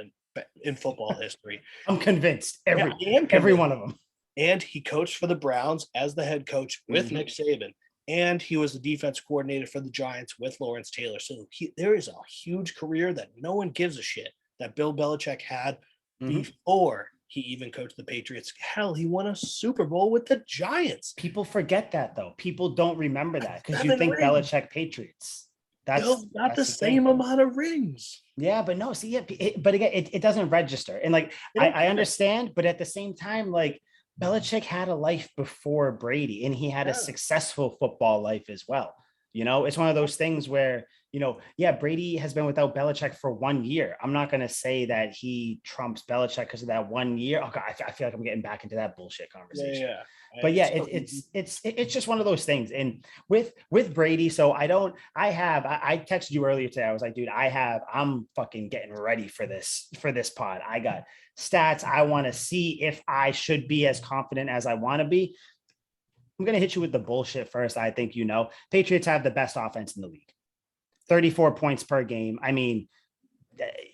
in football history. I'm convinced. Every one of them. And he coached for the Browns as the head coach with Nick Saban. And he was the defense coordinator for the Giants with Lawrence Taylor. So there is a huge career that no one gives a shit that Bill Belichick had before he even coached the Patriots. Hell, he won a Super Bowl with the Giants. People forget that, though. People don't remember that because you think Belichick Patriots. That's not the same amount of rings. Yeah, but no, see, but again, it doesn't register. And like, I understand, but at the same time, like, Belichick had a life before Brady, and he had a successful football life as well. It's one of those things where, Brady has been without Belichick for 1 year. I'm not going to say that he trumps Belichick because of that 1 year. Oh God, I feel like I'm getting back into that bullshit conversation. Yeah. But yeah, it's just one of those things. And with Brady, so I texted you earlier today. I was like, dude, I'm fucking getting ready for this pod. I got stats. I want to see if I should be as confident as I want to be. I'm going to hit you with the bullshit first. I think, Patriots have the best offense in the league, 34 points per game. I mean,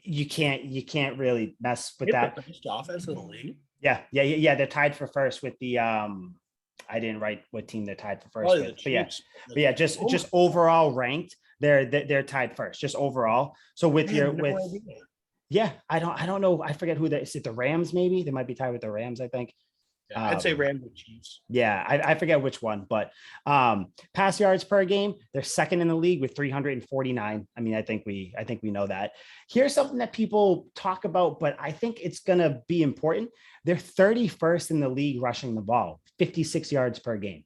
you can't really mess with that. The best offense in the league. Yeah. They're tied for first with the I didn't write what team they're tied for first with, but yeah, just overall ranked, they're tied first, just overall. So with I don't know. I forget who is it, the Rams? Maybe they might be tied with the Rams, I think. Yeah, I'd say Rams and Chiefs. Yeah, I forget which one, but pass yards per game, they're second in the league with 349. I mean, I think we know that. Here's something that people talk about, but I think it's gonna be important. They're 31st in the league rushing the ball, 56 yards per game.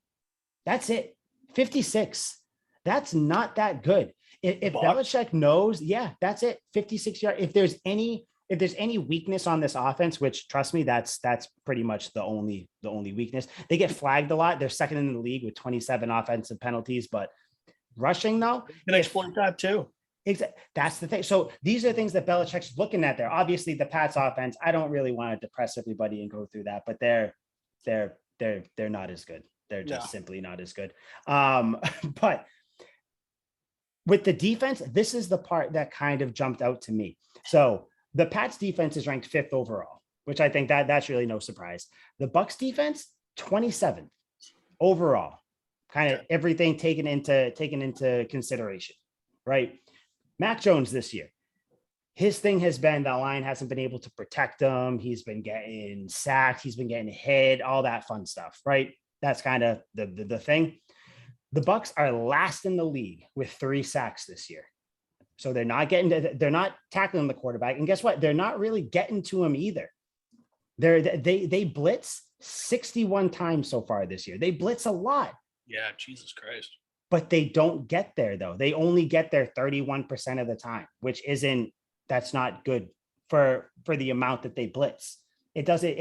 That's it, 56. That's not that good. If Belichick knows, that's it, 56 yards. If there's any weakness on this offense, which trust me, that's pretty much the only weakness. They get flagged a lot. They're second in the league with 27 offensive penalties, but rushing though, you can exploit that too. That's the thing. So these are things that Belichick's looking at there. Obviously, the Pats offense, I don't really want to depress everybody and go through that, but they're not as good. They're just simply not as good. But with the defense, this is the part that kind of jumped out to me. So the Pats defense is ranked 5th overall, which I think that's really no surprise. The Bucs defense, 27th overall. kind of everything taken into consideration, right? Mac Jones this year, his thing has been the line hasn't been able to protect him. He's been getting sacked. He's been getting hit, all that fun stuff, right? That's kind of the thing. The Bucs are last in the league with 3 sacks this year. So they're not tackling the quarterback. And guess what? They're not really getting to him either. They blitz 61 times so far this year. They blitz a lot. Yeah, Jesus Christ. But they don't get there though. They only get there 31% of the time, which that's not good for the amount that they blitz. It doesn't,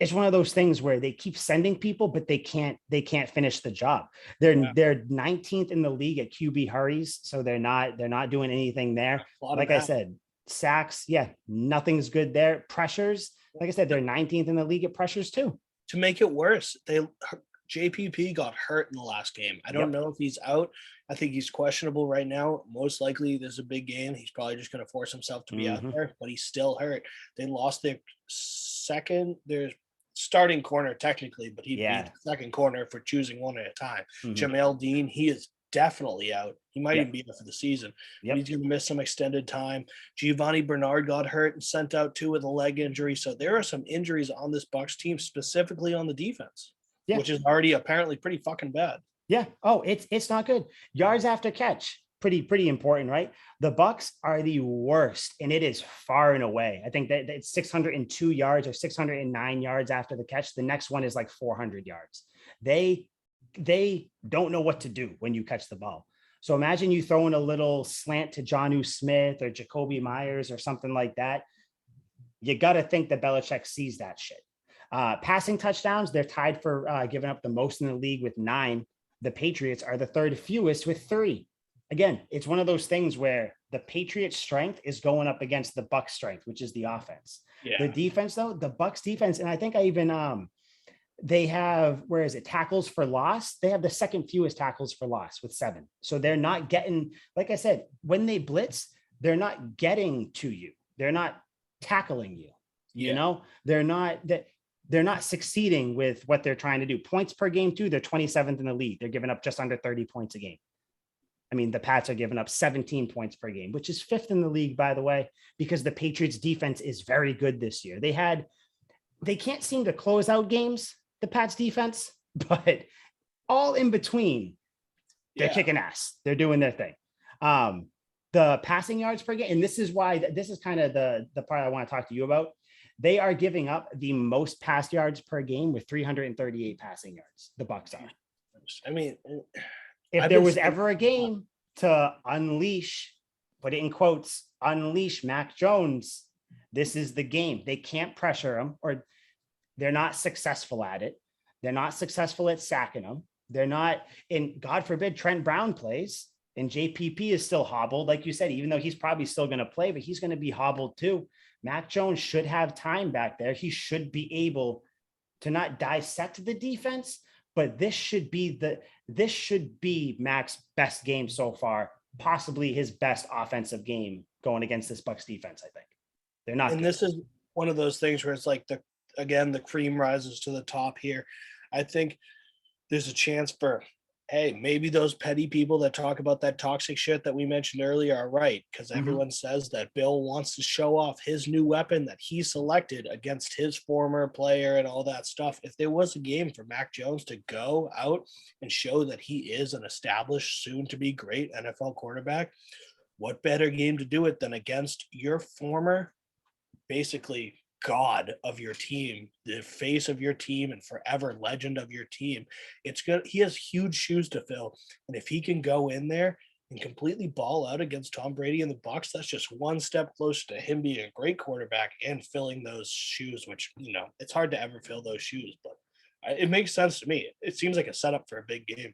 it's one of those things where they keep sending people, but they can't finish the job. They're 19th in the league at QB hurries. So they're not doing anything there. Like I said, sacks. Yeah. Nothing's good there. Pressures. Like I said, they're 19th in the league at pressures too. To make it worse, JPP got hurt in the last game. I don't know if he's out. I think he's questionable right now. Most likely there's a big game. He's probably just going to force himself to be out there, but he's still hurt. They lost their starting corner technically, but he beat the second corner for choosing one at a time. Jamel Dean, he is definitely out. He might even be out for the season. He's going to miss some extended time. Giovanni Bernard got hurt and sent out too with a leg injury. So there are some injuries on this Bucs team, specifically on the defense, which is already apparently pretty fucking bad. Yeah. Oh, it's not good. Yards after catch, pretty important, right? The Bucs are the worst, and it is far and away. I think that it's 602 yards or 609 yards after the catch. The next one is like 400 yards. They don't know what to do when you catch the ball. So imagine you throwing a little slant to Jonnu Smith or Jacoby Myers or something like that. You got to think that Belichick sees that shit. Passing touchdowns, they're tied for giving up the most in the league with 9. The Patriots are the third fewest with 3. Again, it's one of those things where the Patriots' strength is going up against the Bucs' strength, which is the offense. The defense, though, the Bucs' defense, and I think I even they have, where is it, tackles for loss? They have the second fewest tackles for loss with 7. So they're not getting, like I said, when they blitz, they're not getting to you. They're not tackling you. You know, they're not succeeding with what they're trying to do. Points per game, too. They're 27th in the league. They're giving up just under 30 points a game. I mean, the Pats are giving up 17 points per game, which is 5th in the league, by the way, because the Patriots defense is very good this year. They can't seem to close out games, the Pats defense, but all in between, they're kicking ass. They're doing their thing. The passing yards per game, and this is why this is kind of the part I want to talk to you about. They are giving up the most pass yards per game with 338 passing yards. The Bucs are. I mean, if there was ever a game to unleash, put it in quotes, unleash Mac Jones, this is the game. They can't pressure him, or they're not successful at it. They're not successful at sacking him. They're not, and God forbid Trent Brown plays and JPP is still hobbled. Like you said, even though he's probably still going to play, but he's going to be hobbled too. Mac Jones should have time back there. He should be able to not dissect the defense, but this should be Mac's best game so far, possibly his best offensive game going against this Bucs defense. I think they're not. And this is one of those things where it's like the cream rises to the top here. I think there's a chance for, hey, maybe those petty people that talk about that toxic shit that we mentioned earlier are right, because everyone says that Bill wants to show off his new weapon that he selected against his former player and all that stuff. If there was a game for Mac Jones to go out and show that he is an established, soon-to-be great NFL quarterback, what better game to do it than against your former, basically, god of your team, the face of your team and forever legend of your team. It's good. He has huge shoes to fill, and if he can go in there and completely ball out against Tom Brady and the Bucs, that's just one step closer to him being a great quarterback and filling those shoes, which, you know, it's hard to ever fill those shoes, but it makes sense to me. It seems like a setup for a big game.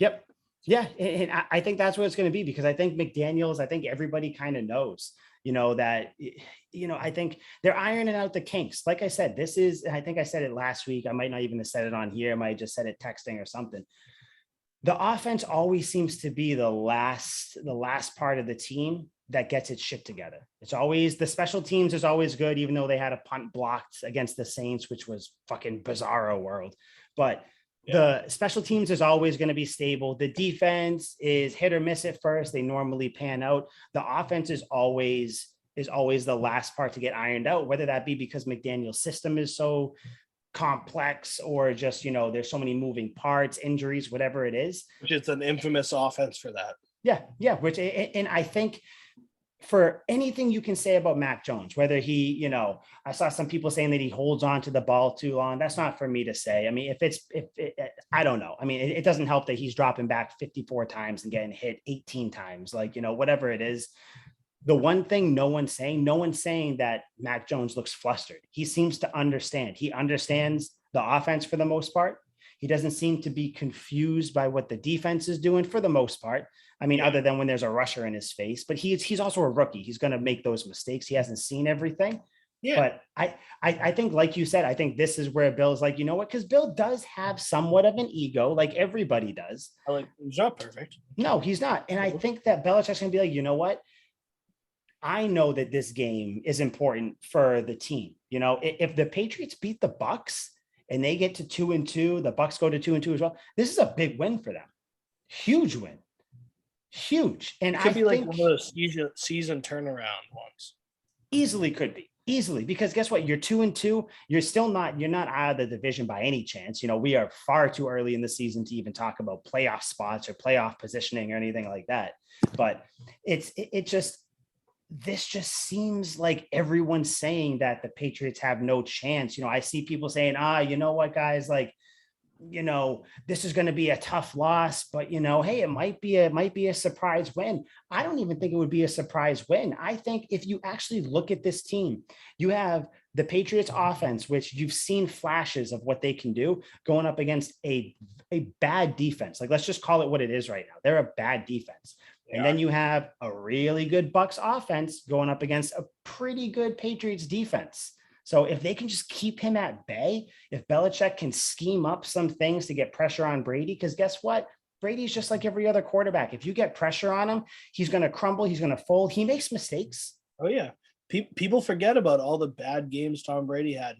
Yep. Yeah, and I think that's what it's going to be, because I think McDaniels, I think everybody kind of knows, that, I think they're ironing out the kinks. Like I said, I think I said it last week. I might not even have said it on here. I might have just said it texting or something. The offense always seems to be the last part of the team that gets its shit together. It's always, the special teams is always good, even though they had a punt blocked against the Saints, which was fucking bizarro world. But The special teams is always going to be stable. The defense is hit or miss at first. They normally pan out. The offense is always the last part to get ironed out, whether that be because McDaniel's system is so complex or just, there's so many moving parts, injuries, whatever it is. Which is an infamous offense for that. Yeah. Which, and I think for anything you can say about Mac Jones, whether he, I saw some people saying that he holds on to the ball too long. That's not for me to say. I mean, I don't know. I mean, it doesn't help that he's dropping back 54 times and getting hit 18 times, like, whatever it is. The one thing no one's saying that Mac Jones looks flustered. He seems to understand. He understands the offense for the most part. He doesn't seem to be confused by what the defense is doing for the most part. I mean, other than when there's a rusher in his face, but he's also a rookie. He's going to make those mistakes. He hasn't seen everything. Yeah. But I think, like you said, I think this is where Bill's like, you know what? Because Bill does have somewhat of an ego, like everybody does. He's not perfect. No, he's not. And I think that Belichick's going to be like, you know what? I know that this game is important for the team. If the Patriots beat the Bucs and they get to 2-2, the Bucs go to 2-2 as well. This is a big win for them. Huge win. Huge. And it could be like one of those season turnaround ones. Easily could be. Easily, because guess what? You're 2-2. You're not out of the division by any chance. We are far too early in the season to even talk about playoff spots or playoff positioning or anything like that. But this just seems like everyone's saying that the Patriots have no chance. I see people saying, you know what, guys, like, this is going to be a tough loss, but hey, it might be a surprise win. I don't even think it would be a surprise win. I think if you actually look at this team, you have the Patriots offense, which you've seen flashes of what they can do going up against a bad defense. Like, let's just call it what it is right now. They're a bad defense. And then you have a really good Bucs offense going up against a pretty good Patriots defense. So if they can just keep him at bay, if Belichick can scheme up some things to get pressure on Brady, because guess what? Brady's just like every other quarterback. If you get pressure on him, he's going to crumble. He's going to fold. He makes mistakes. Oh, yeah. People forget about all the bad games Tom Brady had.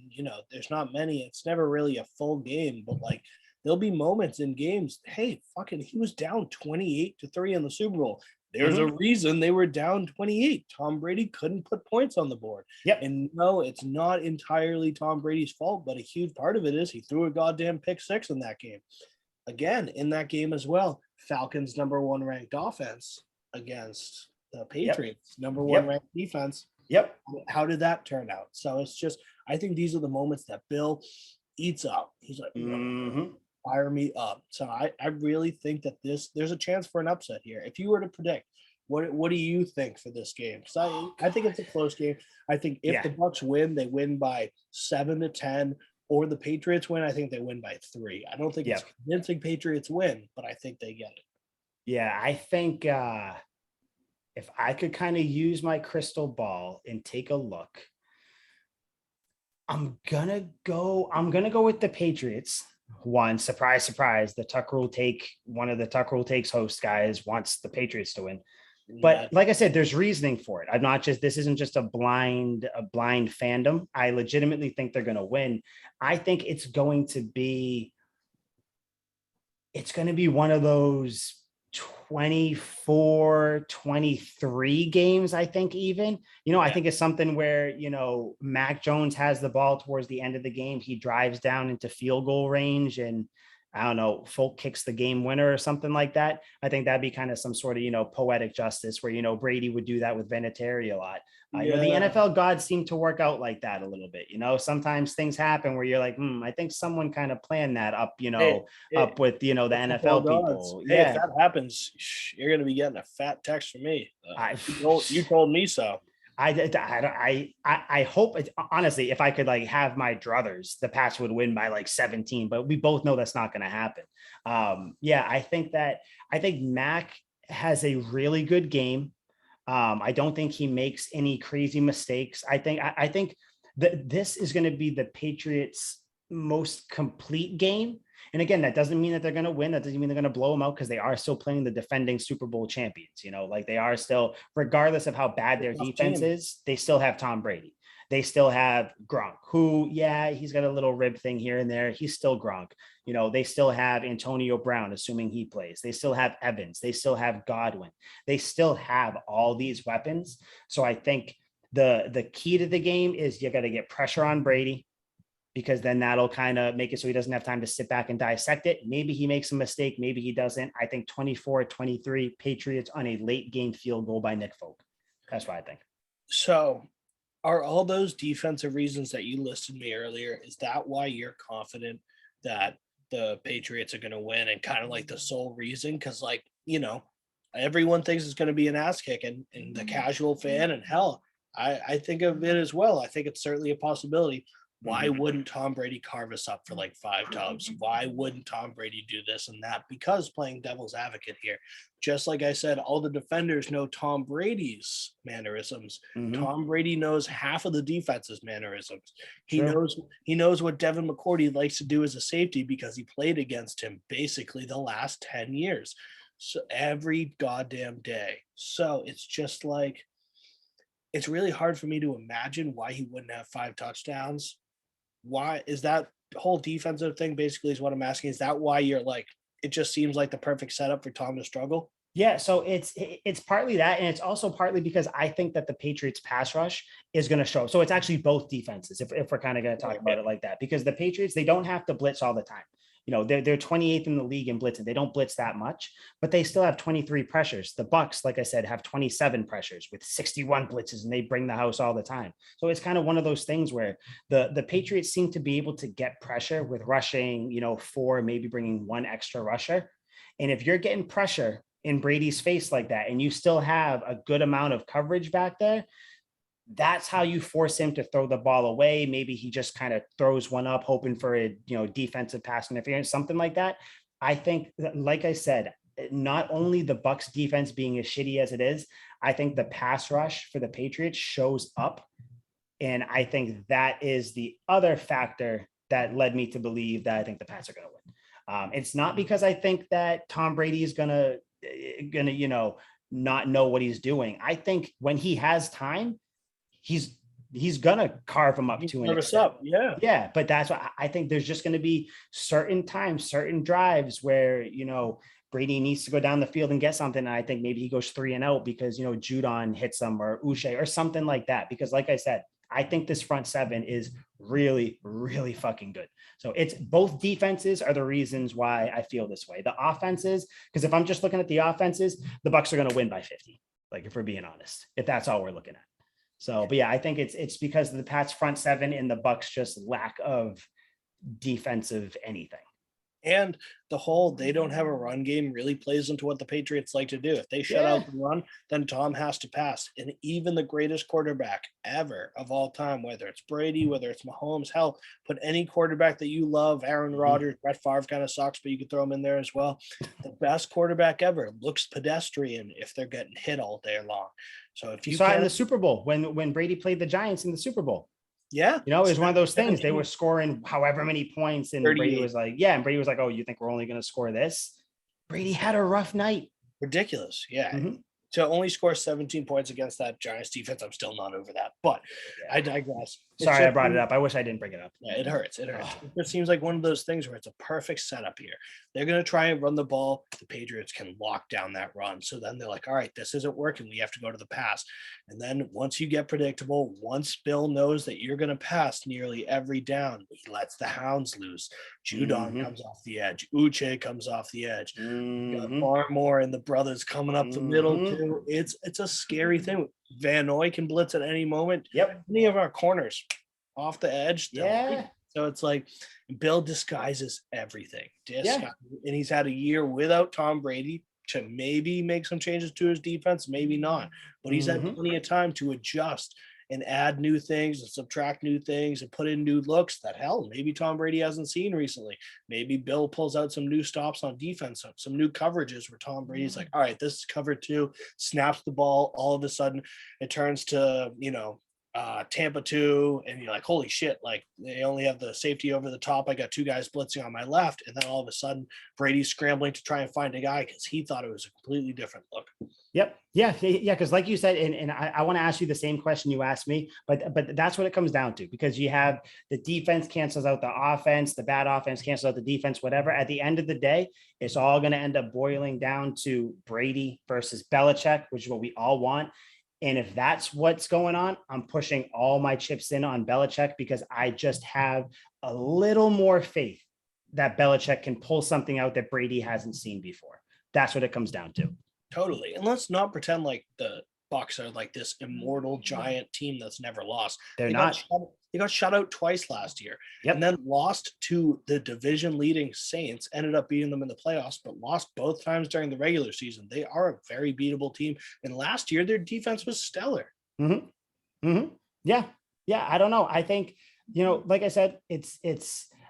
There's not many. It's never really a full game, but like there'll be moments in games. Hey, he was down 28-3 in the Super Bowl. There's a reason they were down 28. Tom Brady couldn't put points on the board. Yep. And no, it's not entirely Tom Brady's fault, but a huge part of it is he threw a goddamn pick six in that game. Again, in that game as well, Falcons number 1 ranked offense against the Patriots number 1 ranked defense. Yep. How did that turn out? So it's just, I think these are the moments that Bill eats up. He's like, fire me up. So I really think that there's a chance for an upset here. If you were to predict, what do you think for this game? Because I think it's a close game. I think if the Bucs win, they win by 7-10, or the Patriots win, I think they win by 3. I don't think it's convincing Patriots win, but I think they get it. Yeah, I think if I could kind of use my crystal ball and take a look, I'm gonna go with the Patriots. One, surprise, the one of the Tuck Rule Takes host guys wants the Patriots to win. But like I said, there's reasoning for it. This isn't just a blind fandom. I legitimately think they're going to win. I think it's going to be one of those 24-23 games. I think even, I think it's something where, Mac Jones has the ball towards the end of the game. He drives down into field goal range and I don't know, Folk kicks the game winner or something like that. I think that'd be kind of some sort of, poetic justice where, Brady would do that with Vinatieri a lot. The NFL gods seem to work out like that a little bit. Sometimes things happen where you're like, I think someone kind of planned that up, up with, the NFL people. Hey, if that happens, you're going to be getting a fat text from me. You told me so. I hope it, honestly, if I could have my druthers, the Pats would win by 17, but we both know that's not going to happen. I think Mac has a really good game. I don't think he makes any crazy mistakes. I think that this is going to be the Patriots' most complete game. And again, that doesn't mean that they're going to win. That doesn't mean they're going to blow them out because they are still playing the defending Super Bowl champions. They are still, regardless of how bad their defense is, they still have Tom Brady. They still have Gronk, who, yeah, he's got a little rib thing here and there. He's still Gronk. They still have Antonio Brown, assuming he plays. They still have Evans. They still have Godwin. They still have all these weapons. So I think the key to the game is you got to get pressure on Brady, because then that'll kind of make it so he doesn't have time to sit back and dissect it. Maybe he makes a mistake. Maybe he doesn't. I think 24-23 Patriots on a late game field goal by Nick Folk. That's what I think. So, are all those defensive reasons that you listed me earlier, is that why you're confident that the Patriots are going to win, and kind of like the sole reason? Because, like, everyone thinks it's going to be an ass kick, and the casual fan, and hell, I think of it as well. I think it's certainly a possibility. Why wouldn't Tom Brady carve us up for like 5 tubs? Why wouldn't Tom Brady do this and that? Because playing devil's advocate here, just like I said, all the defenders know Tom Brady's mannerisms. Tom Brady knows half of the defense's mannerisms. He knows what Devin McCourty likes to do as a safety, because he played against him basically the last 10 years. So every goddamn day. So it's just like, it's really hard for me to imagine why he wouldn't have 5 touchdowns. Why is that whole defensive thing basically is what I'm asking? Is that why you're like, it just seems like the perfect setup for Tom to struggle? Yeah, so it's partly that, and it's also partly because I think that the Patriots pass rush is going to show. So it's actually both defenses, if we're kind of going to talk about it like that, because the Patriots, they don't have to blitz all the time. They're 28th in the league in blitzing. They don't blitz that much, but they still have 23 pressures. The Bucks, like I said, have 27 pressures with 61 blitzes, and they bring the house all the time. So it's kind of one of those things where the Patriots seem to be able to get pressure with rushing, 4, maybe bringing 1 extra rusher. And if you're getting pressure in Brady's face like that, and you still have a good amount of coverage back there, that's how you force him to throw the ball away. Maybe he just kind of throws one up, hoping for a defensive pass interference, something like that. I think, like I said, not only the Bucks defense being as shitty as it is, I think the pass rush for the Patriots shows up. And I think that is the other factor that led me to believe that I think the Pats are going to win. It's not because I think that Tom Brady is gonna not know what he's doing. I think when he has time, he's gonna carve him up to an extent. Yeah, but that's why I think there's just going to be certain times, certain drives where Brady needs to go down the field and get something. And I think maybe he goes 3 and out because Judon hits him, or Uche or something like that. Because like I said, I think this front 7 is really, really fucking good. So it's both defenses are the reasons why I feel this way. The offenses, because if I'm just looking at the offenses, the Bucks are going to win by 50. Like, if we're being honest, if that's all we're looking at. So, but yeah, I think it's because of the Pats front 7 and the Bucks just lack of defensive anything. And the whole they don't have a run game really plays into what the Patriots like to do. If they shut out the run, then Tom has to pass. And even the greatest quarterback ever of all time, whether it's Brady, whether it's Mahomes, hell, put any quarterback that you love, Aaron Rodgers, Brett Favre kind of sucks, but you could throw him in there as well. The best quarterback ever looks pedestrian if they're getting hit all day long. So if you saw it in the Super Bowl when Brady played the Giants in the Super Bowl. Yeah. It was one of those things. They were scoring however many points, and Brady was like, and Brady was like, oh, you think we're only going to score this? Brady had a rough night. Ridiculous. Yeah. To only score 17 points against that Giants defense, I'm still not over that. But I digress. Sorry, I brought it up. I wish I didn't bring it up. Yeah, it hurts. It hurts. It just seems like one of those things where it's a perfect setup here. They're going to try and run the ball. The Patriots can lock down that run. So then they're like, all right, this isn't working. We have to go to the pass. And then once you get predictable, once Bill knows that you're going to pass nearly every down, he lets the hounds loose. Judon comes off the edge. Uche comes off the edge. Got Barmore and the brothers coming up the middle too. It's a scary thing. Van Noy can blitz at any moment. Any of our corners off the edge. So it's like Bill disguises everything. And he's had a year without Tom Brady to maybe make some changes to his defense, maybe not. But he's had plenty of time to adjust and add new things and subtract new things and put in new looks that hell, maybe Tom Brady hasn't seen recently. Maybe Bill pulls out some new stops on defense, some new coverages where Tom Brady's like, all right, this is covered 2, snaps the ball. All of a sudden it turns to, Tampa 2, and you're like, holy shit, like they only have the safety over the top. I got two guys blitzing on my left, and then all of a sudden Brady's scrambling to try and find a guy because he thought it was a completely different look. Yep. Yeah. Yeah. Because like you said, and I want to ask you the same question you asked me, but that's what it comes down to, because you have the defense cancels out the offense, the bad offense cancels out the defense, whatever. At the end of the day, it's all going to end up boiling down to Brady versus Belichick, which is what we all want. And if that's what's going on, I'm pushing all my chips in on Belichick, because I just have a little more faith that Belichick can pull something out that Brady hasn't seen before. That's what it comes down to. Totally. And let's not pretend like the Bucks are like this immortal giant team that's never lost. They're They not. got shut out twice last year, Yep. and then lost to the division leading Saints, ended up beating them in the playoffs, but lost both times during the regular season. They are a very beatable team. And last year, their defense was stellar. Mm-hmm. Mm-hmm. Yeah. Yeah. I don't know. I think, like I said,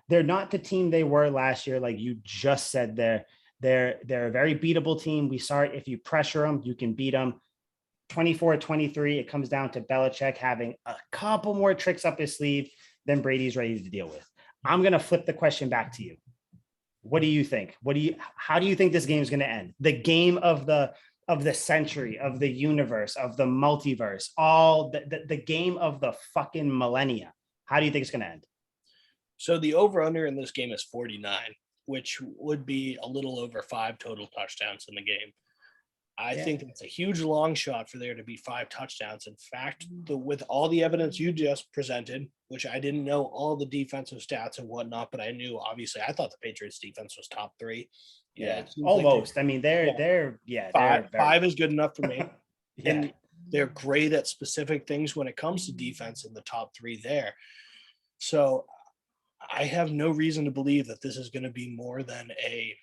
they're not the team they were last year. Like you just said, they're a very beatable team. We saw it. If you pressure them, you can beat them. 24-23, it comes down to Belichick having a couple more tricks up his sleeve than Brady's ready to deal with. I'm going to flip the question back to you. What do you think? How do you think this game is going to end? The game of the century, of the universe, of the multiverse, all the game of the fucking millennia. How do you think it's going to end? So the over-under in this game is 49, which would be a little over 5 total touchdowns in the game. I think it's a huge long shot for there to be 5 touchdowns. In fact, with all the evidence you just presented, which I didn't know all the defensive stats and whatnot, but I knew, obviously, I thought the Patriots defense was top 3. Yeah, almost. Like they're five is good enough for me. Yeah. And they're great at specific things when it comes to defense in the top 3 there. So I have no reason to believe that this is going to be more than a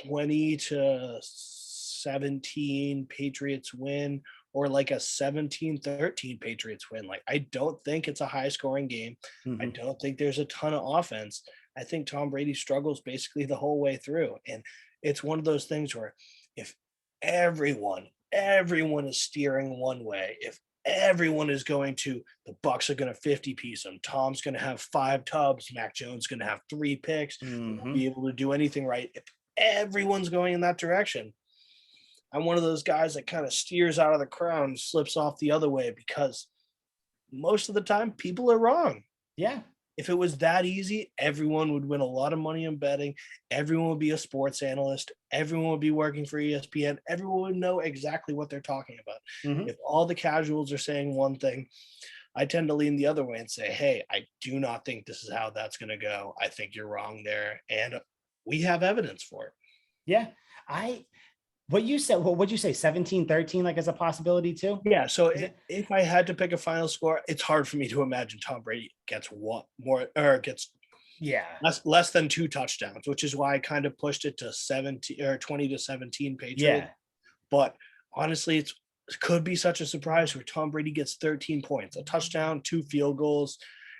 20-17 Patriots win, or like a 17-13 Patriots win. Like, I don't think it's a high scoring game. Mm-hmm. I don't think there's a ton of offense. I think Tom Brady struggles basically the whole way through. And it's one of those things where if everyone is steering one way, if everyone is going to, the Bucks are going to 50 piece them, Tom's going to have 5 tubs, Mac Jones going to have 3 picks, be able to do anything right. If everyone's going in that direction, I'm one of those guys that kind of steers out of the crowd and slips off the other way, because most of the time people are wrong. Yeah. If it was that easy, everyone would win a lot of money in betting. Everyone would be a sports analyst. Everyone would be working for ESPN. Everyone would know exactly what they're talking about. Mm-hmm. If all the casuals are saying one thing, I tend to lean the other way and say, hey, I do not think this is how that's going to go. I think you're wrong there. And we have evidence for it. Yeah. What you said, what'd you say, 17-13, like as a possibility too? Yeah. So if I had to pick a final score, it's hard for me to imagine Tom Brady gets less than 2 touchdowns, which is why I kind of pushed it to 20-17 Patriots. Yeah. But honestly, it could be such a surprise where Tom Brady gets 13 points, a touchdown, 2 field goals.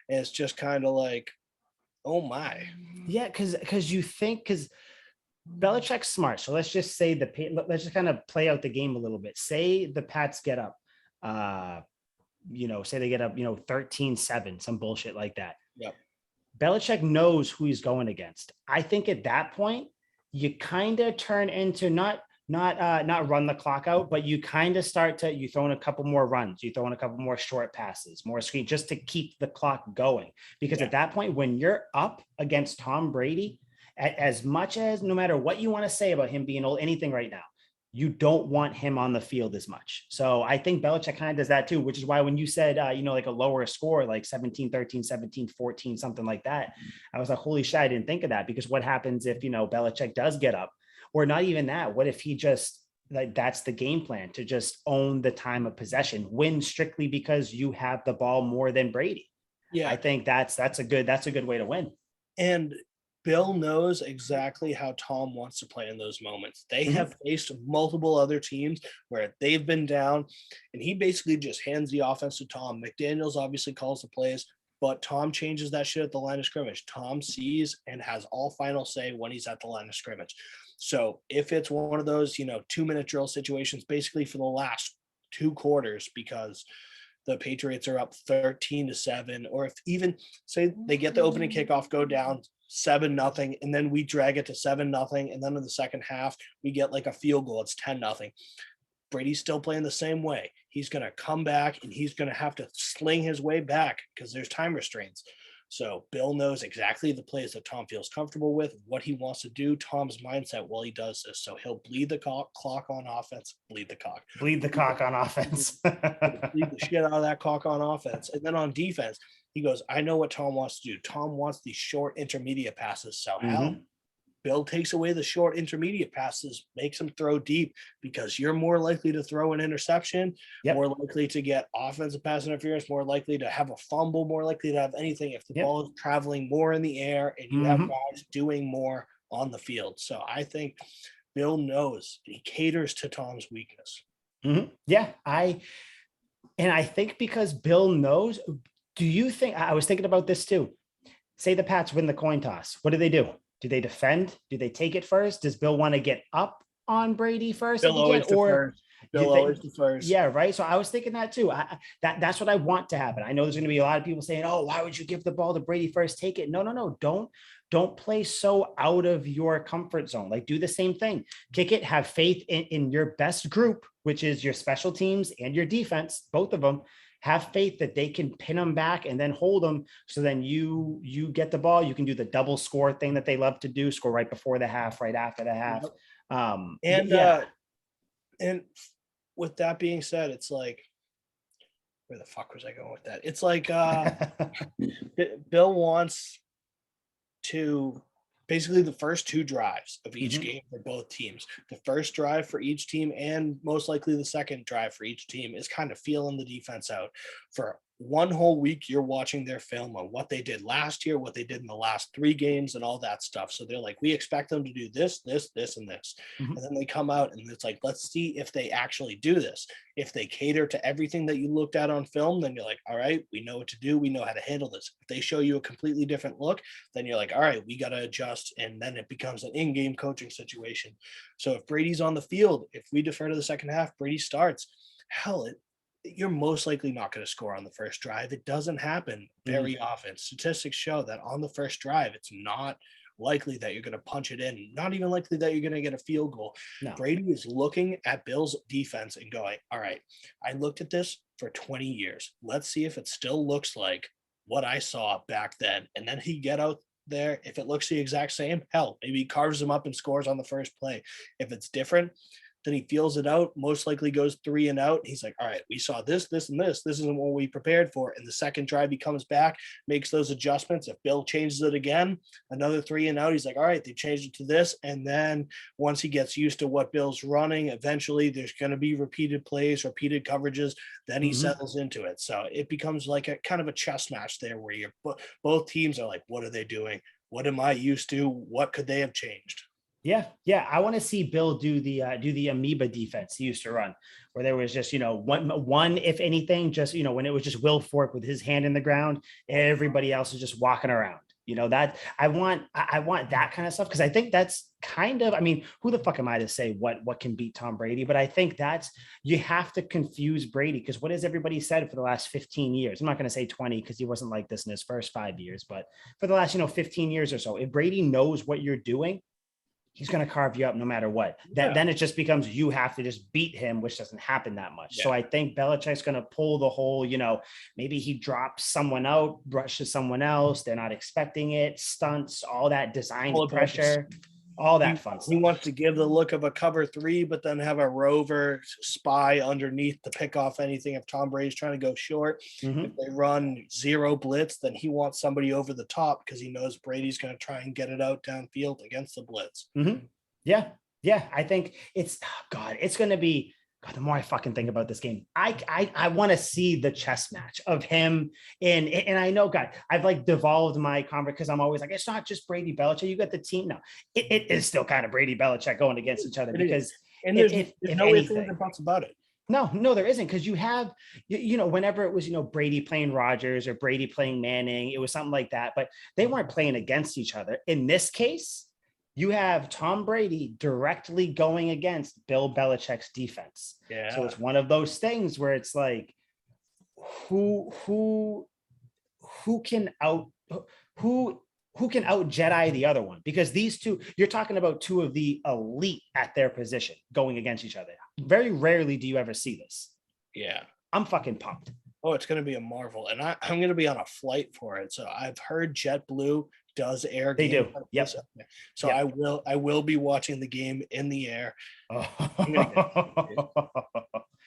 And it's just kind of like, oh my. Yeah. Cause Belichick's smart. So let's just say let's just kind of play out the game a little bit. Say the Pats get up, say they get up, 13-7, some bullshit like that. Yep. Belichick knows who he's going against. I think at that point, you kind of turn into not run the clock out, but you kind of you throw in a couple more runs, you throw in a couple more short passes, more screen, just to keep the clock going. Because at that point, when you're up against Tom Brady, as much as, no matter what you want to say about him being old, anything right now, you don't want him on the field as much. So I think Belichick kind of does that too, which is why when you said, like a lower score, like 17-13, 17-14, something like that, I was like, holy shit, I didn't think of that. Because what happens if, Belichick does get up, or not even that? What if he just, like, that's the game plan, to just own the time of possession, win strictly because you have the ball more than Brady? Yeah. I think that's a good way to win. And Bill knows exactly how Tom wants to play in those moments. They have faced multiple other teams where they've been down, and he basically just hands the offense to Tom. McDaniels obviously calls the plays, but Tom changes that shit at the line of scrimmage. Tom sees and has all final say when he's at the line of scrimmage. So if it's one of those, 2-minute drill situations, basically for the last 2 quarters because the Patriots are up 13-7, or if even say they get the opening kickoff, go down 7-0, and then we drag it to 7-0, and then in the second half we get like a field goal, it's 10-0. Brady's still playing the same way. He's going to come back and he's going to have to sling his way back because there's time restraints. So Bill knows exactly the plays that Tom feels comfortable with, what he wants to do, Tom's mindset while he does this. So he'll bleed the clock on offense, bleed the cock on offense. bleed the shit out of that cock on offense. And then on defense, he goes, I know what Tom wants to do. Tom wants these short intermediate passes. So hell, Bill takes away the short intermediate passes, makes them throw deep because you're more likely to throw an interception, more likely to get offensive pass interference, more likely to have a fumble, more likely to have anything if the ball is traveling more in the air and you have guys doing more on the field. So I think Bill knows he caters to Tom's weakness. Yeah, I think because Bill knows, do you think, I was thinking about this too. Say the Pats win the coin toss. What do? Do they defend? Do they take it first? Does Bill want to get up on Brady first? Bill always defers. Yeah, right. So I was thinking that too. That's what I want to happen. I know there's going to be a lot of people saying, "Oh, why would you give the ball to Brady first? Take it." No. Don't play so out of your comfort zone. Like, do the same thing. Kick it. Have faith in your best group, which is your special teams and your defense. Both of them. Have faith that they can pin them back and then hold them. So then you get the ball. You can do the double score thing that they love to do. Score right before the half, right after the half. And with that being said, it's like, where the fuck was I going with that? It's like Bill wants to basically the first 2 drives of each game for both teams. The first drive for each team and most likely the second drive for each team is kind of feeling the defense out. For one whole week, you're watching their film on what they did last year, what they did in the last 3 games and all that stuff. So they're like, we expect them to do this, this, this, and this. And then they come out and it's like, let's see if they actually do this. If they cater to everything that you looked at on film, then you're like, all right, we know what to do. We know how to handle this. If they show you a completely different look, then you're like, all right, we got to adjust. And then it becomes an in-game coaching situation. So if Brady's on the field, if we defer to the second half, Brady starts, hell, you're most likely not going to score on the first drive. It doesn't happen very often. Statistics show that on the first drive, it's not likely that you're going to punch it in, not even likely that you're going to get a field goal. No. Brady is looking at Bill's defense and going, all right, I looked at this for 20 years. Let's see if it still looks like what I saw back then. And then he get out there. If it looks the exact same, hell, maybe he carves them up and scores on the first play. If it's different, then he feels it out, most likely goes 3 and out. He's like, all right, we saw this, this, and this. This isn't what we prepared for. And the second drive, he comes back, makes those adjustments. If Bill changes it again, another 3 and out, he's like, all right, they changed it to this. And then once he gets used to what Bill's running, eventually there's going to be repeated plays, repeated coverages. Then he settles into it. So it becomes like a kind of a chess match there where you're both teams are like, what are they doing? What am I used to? What could they have changed? Yeah. I want to see Bill do the amoeba defense he used to run, where there was just, one, if anything, just, when it was just Will Fork with his hand in the ground, everybody else is just walking around. That I want that kind of stuff. Cause I think that's kind of, who the fuck am I to say what can beat Tom Brady? But I think you have to confuse Brady. Cause what has everybody said for the last 15 years? I'm not going to say 20 cause he wasn't like this in his first 5 years, but for the last, 15 years or so, if Brady knows what you're doing, he's going to carve you up no matter what. Then it just becomes, you have to just beat him, which doesn't happen that much. Yeah. So I think Belichick's going to pull the whole, maybe he drops someone out, rushes someone else. They're not expecting it, stunts, all that designed pressure, all that fun stuff. He wants to give the look of a cover 3, but then have a rover spy underneath to pick off anything. If Tom Brady's trying to go short, if they run 0 blitz, then he wants somebody over the top because he knows Brady's going to try and get it out downfield against the blitz. Yeah. I think it's going to be, the more I fucking think about this game, I want to see the chess match of him and I know, God, I've like devolved my conversation because I'm always like, it's not just Brady Belichick. You got the team. No, it is still kind of Brady Belichick going against each other because there's no ifs and buts about it. No, there isn't. Because you have, whenever it was, Brady playing Rodgers or Brady playing Manning, it was something like that, but they weren't playing against each other. In this case, you have Tom Brady directly going against Bill Belichick's defense. Yeah. So it's one of those things where it's like, who can out who can out Jedi the other one? Because these two, you're talking about two of the elite at their position going against each other. Very rarely do you ever see this. Yeah. I'm fucking pumped. Oh, it's going to be a marvel. And I'm going to be on a flight for it. So I've heard JetBlue does air They games do. like Yep. this. So Yep. I will be watching the game in the air. Oh,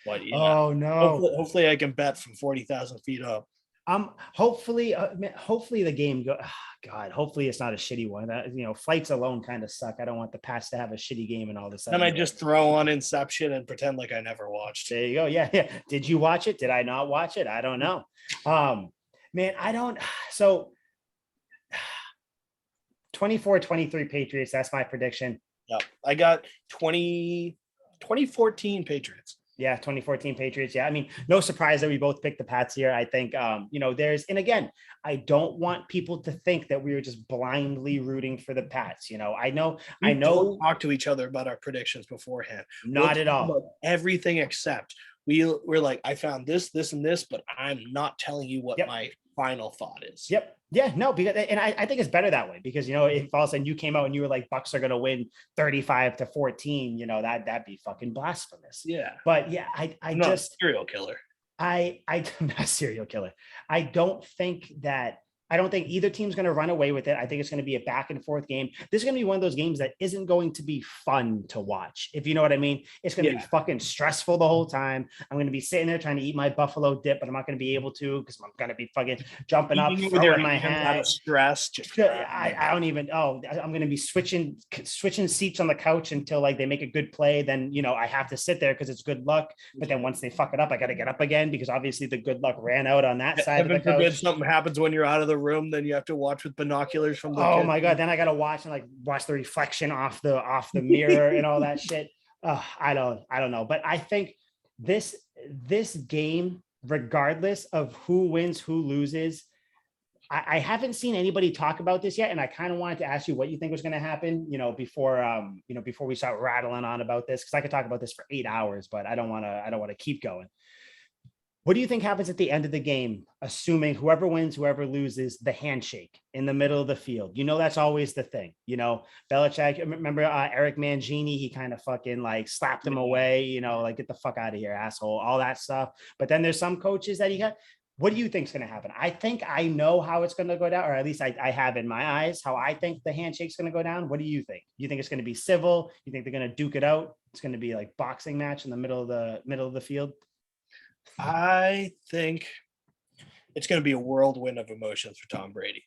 But yeah, oh no. hopefully I can bet from 40,000 feet up. Hopefully the game God, hopefully it's not a shitty one. Flights alone kind of suck. I don't want the Pats to have a shitty game and all of a sudden. Then I just throw on Inception and pretend like I never watched. There you go. Yeah. Did you watch it? Did I not watch it? I don't know. Man, I don't. So 24-23 Patriots. That's my prediction. Yep. I got 2014 Patriots. Yeah, 2014 Patriots. Yeah, I mean, no surprise that we both picked the Pats here. I think, and again, I don't want people to think that we were just blindly rooting for the Pats. I know. Don't talk to each other about our predictions beforehand. Not at all. Everything except we're like, I found this, and this, but I'm not telling you what my final thought is. Yep. Yeah, no, because I think it's better that way because if all of a sudden you came out and you were like Bucks are gonna win 35-14, that'd be fucking blasphemous. Yeah. But yeah, I'm just serial killer. I'm not a serial killer. I don't think either team's going to run away with it. I think it's going to be a back and forth game. This is going to be one of those games that isn't going to be fun to watch. If you know what I mean, it's going to be fucking stressful the whole time. I'm going to be sitting there trying to eat my buffalo dip, but I'm not going to be able to because I'm going to be fucking jumping up, throwing my hand out of stress. I don't even. Oh, I'm going to be switching seats on the couch until like they make a good play. Then I have to sit there because it's good luck. But then once they fuck it up, I got to get up again because obviously the good luck ran out on that side of the couch. Forbid something happens when you're out of the room, then you have to watch with binoculars from the kitchen. My god, then I gotta watch the reflection off the mirror and all that shit. I don't know, but I think this game, regardless of who wins, who loses, I haven't seen anybody talk about this yet, and I kind of wanted to ask you what you think was going to happen, before we start rattling on about this, because I could talk about this for 8 hours, but I don't want to keep going. What do you think happens at the end of the game, assuming whoever wins, whoever loses, the handshake in the middle of the field? That's always the thing. Belichick, remember Eric Mangini, he kind of fucking slapped him away, get the fuck out of here, asshole, all that stuff. But then there's some coaches that he got. What do you think is going to happen? I think I know how it's going to go down, or at least I have in my eyes how I think the handshake's going to go down. What do you think? You think it's going to be civil? You think they're going to duke it out? It's going to be like boxing match in the middle of the field? I think it's going to be a whirlwind of emotions for Tom Brady.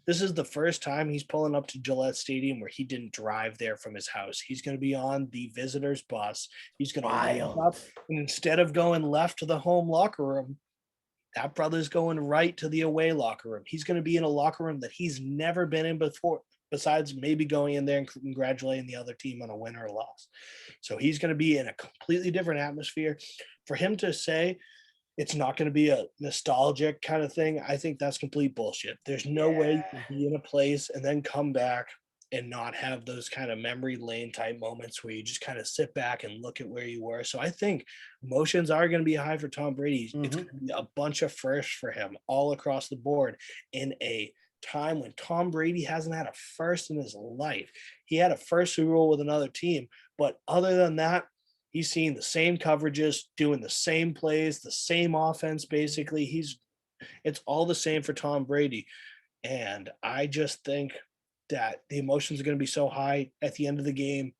This is the first time he's pulling up to Gillette Stadium where he didn't drive there from his house. He's going to be on the visitor's bus. He's going to walk up, and instead of going left to the home locker room, that brother's going right to the away locker room. He's going to be in a locker room that he's never been in before, besides maybe going in there and congratulating the other team on a win or a loss. So he's going to be in a completely different atmosphere. For him to say it's not going to be a nostalgic kind of thing, I think that's complete bullshit. There's no way you can be in a place and then come back and not have those kind of memory lane type moments where you just kind of sit back and look at where you were. So I think emotions are going to be high for Tom Brady. Mm-hmm. It's going to be a bunch of firsts for him all across the board in a time when Tom Brady hasn't had a first in his life. He had a first Super Bowl with another team, but other than that, he's seen the same coverages, doing the same plays, the same offense. Basically, it's all the same for Tom Brady. And I just think that the emotions are going to be so high at the end of the game.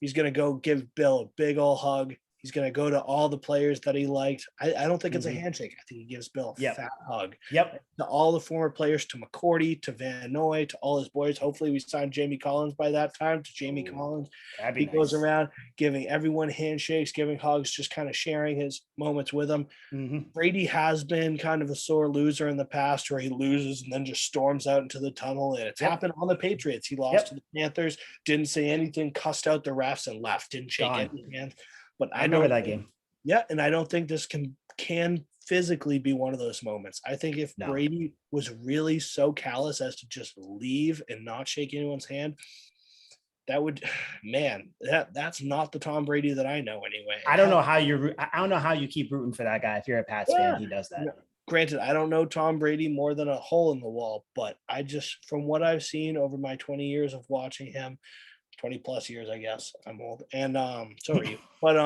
He's going to go give Bill a big old hug. He's going to go to all the players that he liked. I don't think it's a handshake. I think he gives Bill a fat hug. Yep. To all the former players, to McCourty, to Van Noy, to all his boys. Hopefully we sign Jamie Collins by that time, to Jamie Collins. He goes around giving everyone handshakes, giving hugs, just kind of sharing his moments with them. Mm-hmm. Brady has been kind of a sore loser in the past where he loses and then just storms out into the tunnel. And it's happened on the Patriots. He lost to the Panthers, didn't say anything, cussed out the refs and left, didn't shake any hands. But I remember that game. Yeah, and I don't think this can physically be one of those moments. I think if Brady was really so callous as to just leave and not shake anyone's hand, that would, man, that's not the Tom Brady that I know anyway. I don't know how I don't know how you keep rooting for that guy. If you're a Pats fan, Yeah. he does that. No, granted, I don't know Tom Brady more than a hole in the wall, but I just, from what I've seen over my 20 years of watching him, 20 plus years, I guess. I'm old. And so are you. But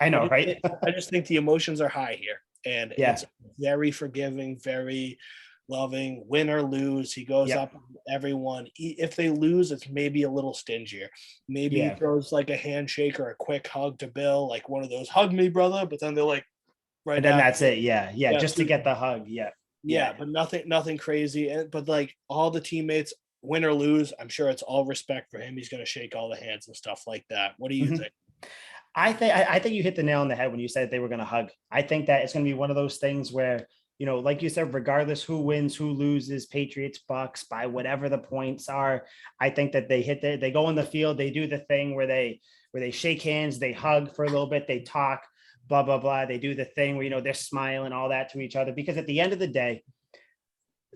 I know, right? I just think the emotions are high here. And Yeah. it's very forgiving, very loving, win or lose. He goes Yep. up on everyone. If they lose, it's maybe a little stingier. Maybe he Yeah. throws like a handshake or a quick hug to Bill, like one of those hug me, brother. But then they're like, right And then after, that's it. Yeah. Yeah. yeah, Just to get the hug. Yeah. yeah, but nothing crazy. But like all the teammates, win or lose, I'm sure it's all respect for him. He's going to shake all the hands and stuff like that. What do you Mhm. think? I think you hit the nail on the head when you said they were going to hug. I think that it's going to be one of those things where, you know, like you said, regardless who wins, who loses, Patriots, Bucks, by whatever the points are, I think that they go in the field, they do the thing where they shake hands, they hug for a little bit, they talk, blah blah blah. They do the thing where, you know, they're smiling all that to each other, because at the end of the day,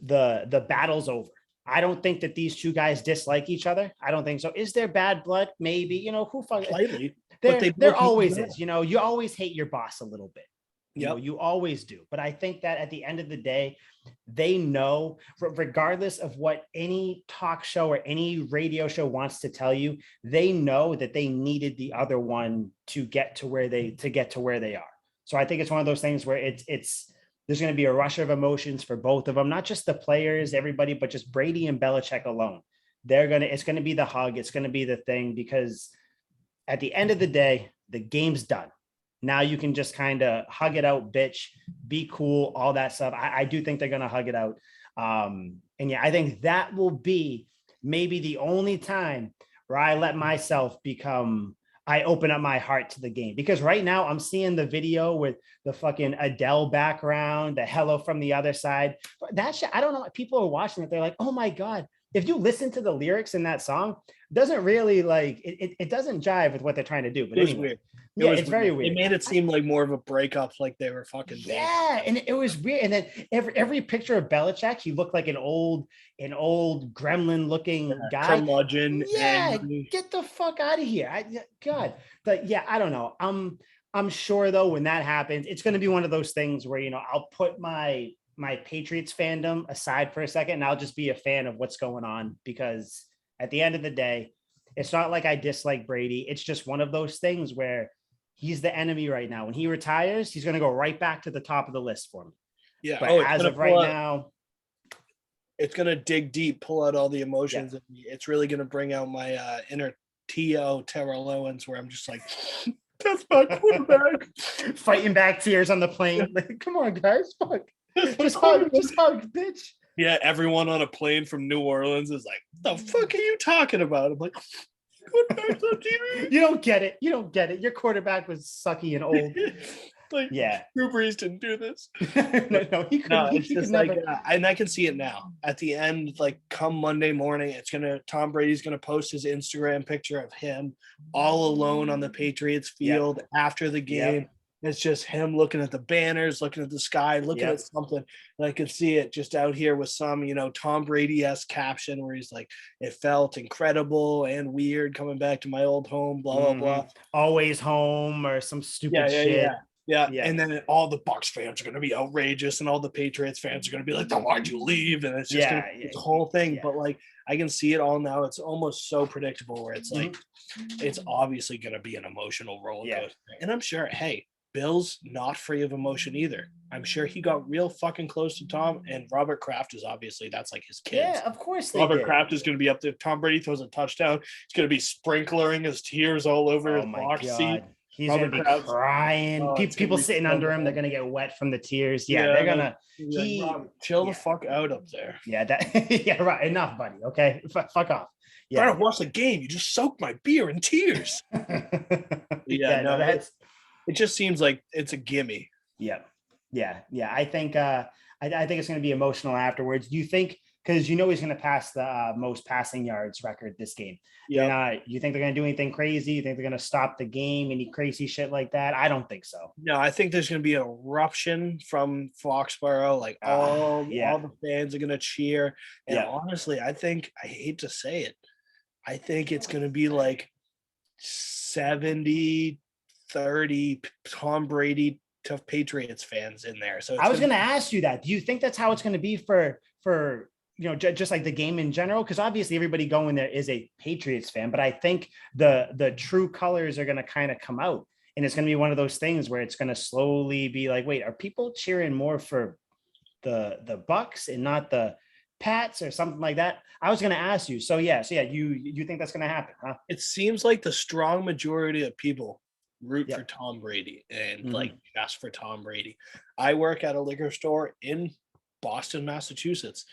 the battle's over. I don't think that these two guys dislike each other. I don't think so. Is there bad blood? Maybe. You know, who fuck Slightly, but they there both always is. You know, you always hate your boss a little bit. You know, Yep. you always do. But I think that at the end of the day, they know, regardless of what any talk show or any radio show wants to tell you, they know that they needed the other one to get to where they are. So I think it's one of those things where it's there's going to be a rush of emotions for both of them, not just the players, everybody, but just Brady and Belichick alone. It's going to be the hug. It's going to be the thing, because at the end of the day, the game's done. Now you can just kind of hug it out, bitch, be cool, all that stuff. I do think they're going to hug it out. And yeah, I think that will be maybe the only time where I let myself I open up my heart to the game, because right now I'm seeing the video with the fucking Adele background, the hello from the other side. That shit, I don't know. People are watching it. They're like, oh my God. If you listen to the lyrics in that song, doesn't really like it doesn't jive with what they're trying to do. But It was anyway, weird. yeah, it's very They weird. made it seem like more of a breakup, like they were fucking dating. Yeah, and it was weird. And then every picture of Belichick, he looked like an old gremlin looking guy. Curmudgeon, Yeah, angry. get the fuck out of here. God, but yeah, I don't know. I'm sure though, when that happens, it's going to be one of those things where, you know, I'll put my Patriots fandom aside for a second, and I'll just be a fan of what's going on, because at the end of the day, it's not like I dislike Brady. It's just one of those things where he's the enemy right now. When he retires, he's going to go right back to the top of the list for me. Yeah. But Oh, as of right now, it's gonna dig deep, pull out all the yeah, emotions, and it's really gonna bring out my inner T.O. Terrell Owens, where I'm just like, that's my quarterback. fighting back tears on the plane. Like, come on, guys, fuck. That's my Just quarterback. hug, bitch. Yeah, everyone on a plane from New Orleans is like, the fuck are you talking about? I'm like, quarterback's on TV. You don't get it. You don't get it. Your quarterback was sucky and old. Like, Yeah. Drew Brees didn't do this. no, he couldn't. No, it's he just could like, never. and I can see it now. At the end, like come Monday morning, Tom Brady's gonna post his Instagram picture of him all alone on the Patriots field after the game. Yep. It's just him looking at the banners, looking at the sky, looking at something, and I could see it just out here with some, Tom Brady-esque caption where he's like, "It felt incredible and weird coming back to my old home." Blah blah blah. Always home or some stupid shit. Yeah, and then all the Bucks fans are going to be outrageous, and all the Patriots fans are going to be like, "Then why'd you leave?" And it's just this whole thing. Yeah. But like, I can see it all now. It's almost so predictable where it's like, it's obviously going to be an emotional roller coaster. And I'm sure, hey, Bill's not free of emotion either. I'm sure he got real fucking close to Tom, and Robert Kraft is obviously, that's like his kid. Yeah, of course they Robert did. Kraft is going to be up there. Tom Brady throws a touchdown. He's going to be sprinkling his tears all over his box seat. He's going to be crying. People sitting under him, they're going to get wet from the tears. Yeah, they're going to. Chill the fuck out up there. Yeah, yeah, right. Enough, buddy. Okay, fuck off. Yeah, trying to watch the game. You just soaked my beer in tears. It just seems like it's a gimme. Yeah. I think I think it's going to be emotional afterwards. Do you think? Because he's going to pass the most passing yards record this game. Yeah. You think they're going to do anything crazy? You think they're going to stop the game? Any crazy shit like that? I don't think so. No, I think there's going to be an eruption from Foxborough. Like all the fans are going to cheer. And honestly, I hate to say it, I think it's going to be like 70-30 Tom Brady to Patriots fans in there. So I it's was going to going to ask you that. Do you think that's how it's going to be for just like the game in general? Because obviously everybody going there is a Patriots fan, but I think the true colors are going to kind of come out, and it's going to be one of those things where it's going to slowly be like, wait, are people cheering more for the Bucks and not the Pats or something like that? I was going to ask you. So yeah, you think that's going to happen, huh? it seems like the strong majority of people root Yep. for Tom Brady and like Mhm. just for Tom Brady. I work at a liquor store in Boston, Massachusetts,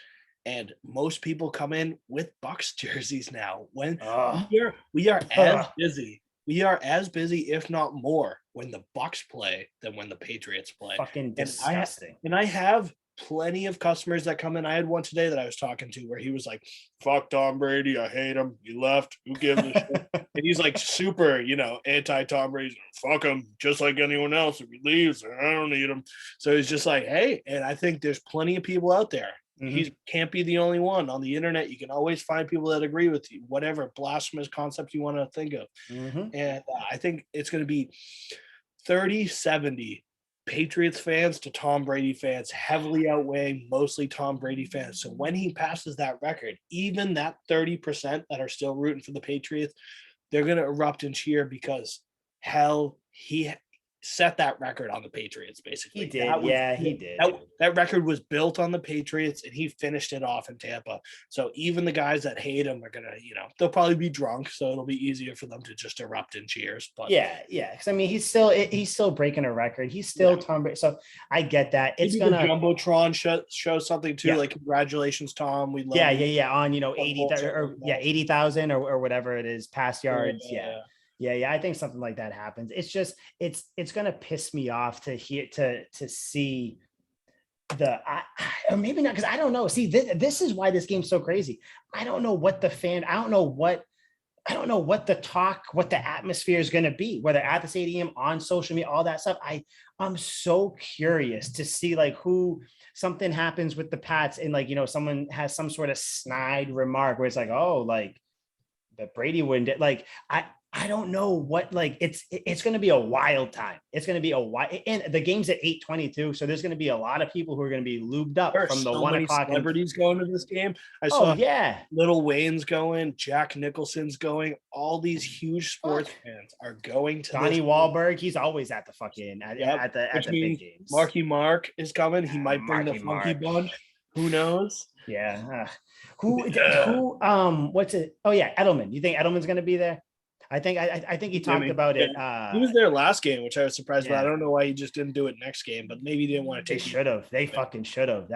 and most people come in with Bucks jerseys now. When Oh, we are as ugh, busy, we are as busy, if not more, when the Bucks play than when the Patriots play. fucking And I disgusting. and I have plenty of customers that come in. I had one today that I was talking to where he was like, "Fuck Tom Brady, I hate him. He left. Who gives a shit?" And he's like super, anti Tom Brady. Fuck him, just like anyone else. If he leaves, I don't need him. So he's just like, hey, and I think there's plenty of people out there. Mhm. He can't be the only one on the internet. You can always find people that agree with you, whatever blasphemous concept you want to think of. Mhm. And I think it's going to be 30-70 Patriots fans to Tom Brady fans, heavily outweigh mostly Tom Brady fans. So when he passes that record, even that 30% that are still rooting for the Patriots, they're going to erupt and cheer because hell, he set that record on the Patriots. He Basically, did. Yeah, he did. that record was built on the Patriots, and he finished it off in Tampa. So even the guys that hate him are gonna, they'll probably be drunk, so it'll be easier for them to just erupt in cheers. But Yeah. Because I mean, he's still breaking a record. He's yeah, still Tom Brady. So I get that. It's maybe the gonna. jumbotron show something too, Yeah. like congratulations, Tom, we love Yeah. you. Yeah. Yeah. On 80 Bullshit like or yeah that. 80,000 or whatever it is pass yards. Yeah. Yeah. Yeah. I think something like that happens. It's just it's gonna piss me off to hear to see or maybe not, because I don't know. See, this is why this game's so crazy. I don't know what the fan. I don't know what the talk, what the atmosphere is going to be, whether at the stadium, on social media, all that stuff. I'm so curious to see like who something happens with the Pats and like, someone has some sort of snide remark where it's like, oh, like that Brady wouldn't like, I don't know what, like, it's going to be a wild time. It's going to be a wild, and the game's at 8:22. So there's going to be a lot of people who are going to be lubed up There are from the so 1 o'clock. And celebrities going to this game. I oh saw yeah. Little Wayne's going, Jack Nicholson's going. All these huge sports Fuck. fans are going to this Donnie game. Wahlberg, he's always at the fucking Yep. at Which the big means games. Marky Mark is coming. He might bring the Marky Funky Mark. Bunch. Who knows? Yeah. Yeah. What's it? Oh yeah, Edelman. You think Edelman's gonna be there? I think he talked Jimmy. about Yeah. it. He was there last game, which I was surprised about. I Yeah, don't know why he just didn't do it next game, but maybe he didn't want to they take should have. They the fucking should have.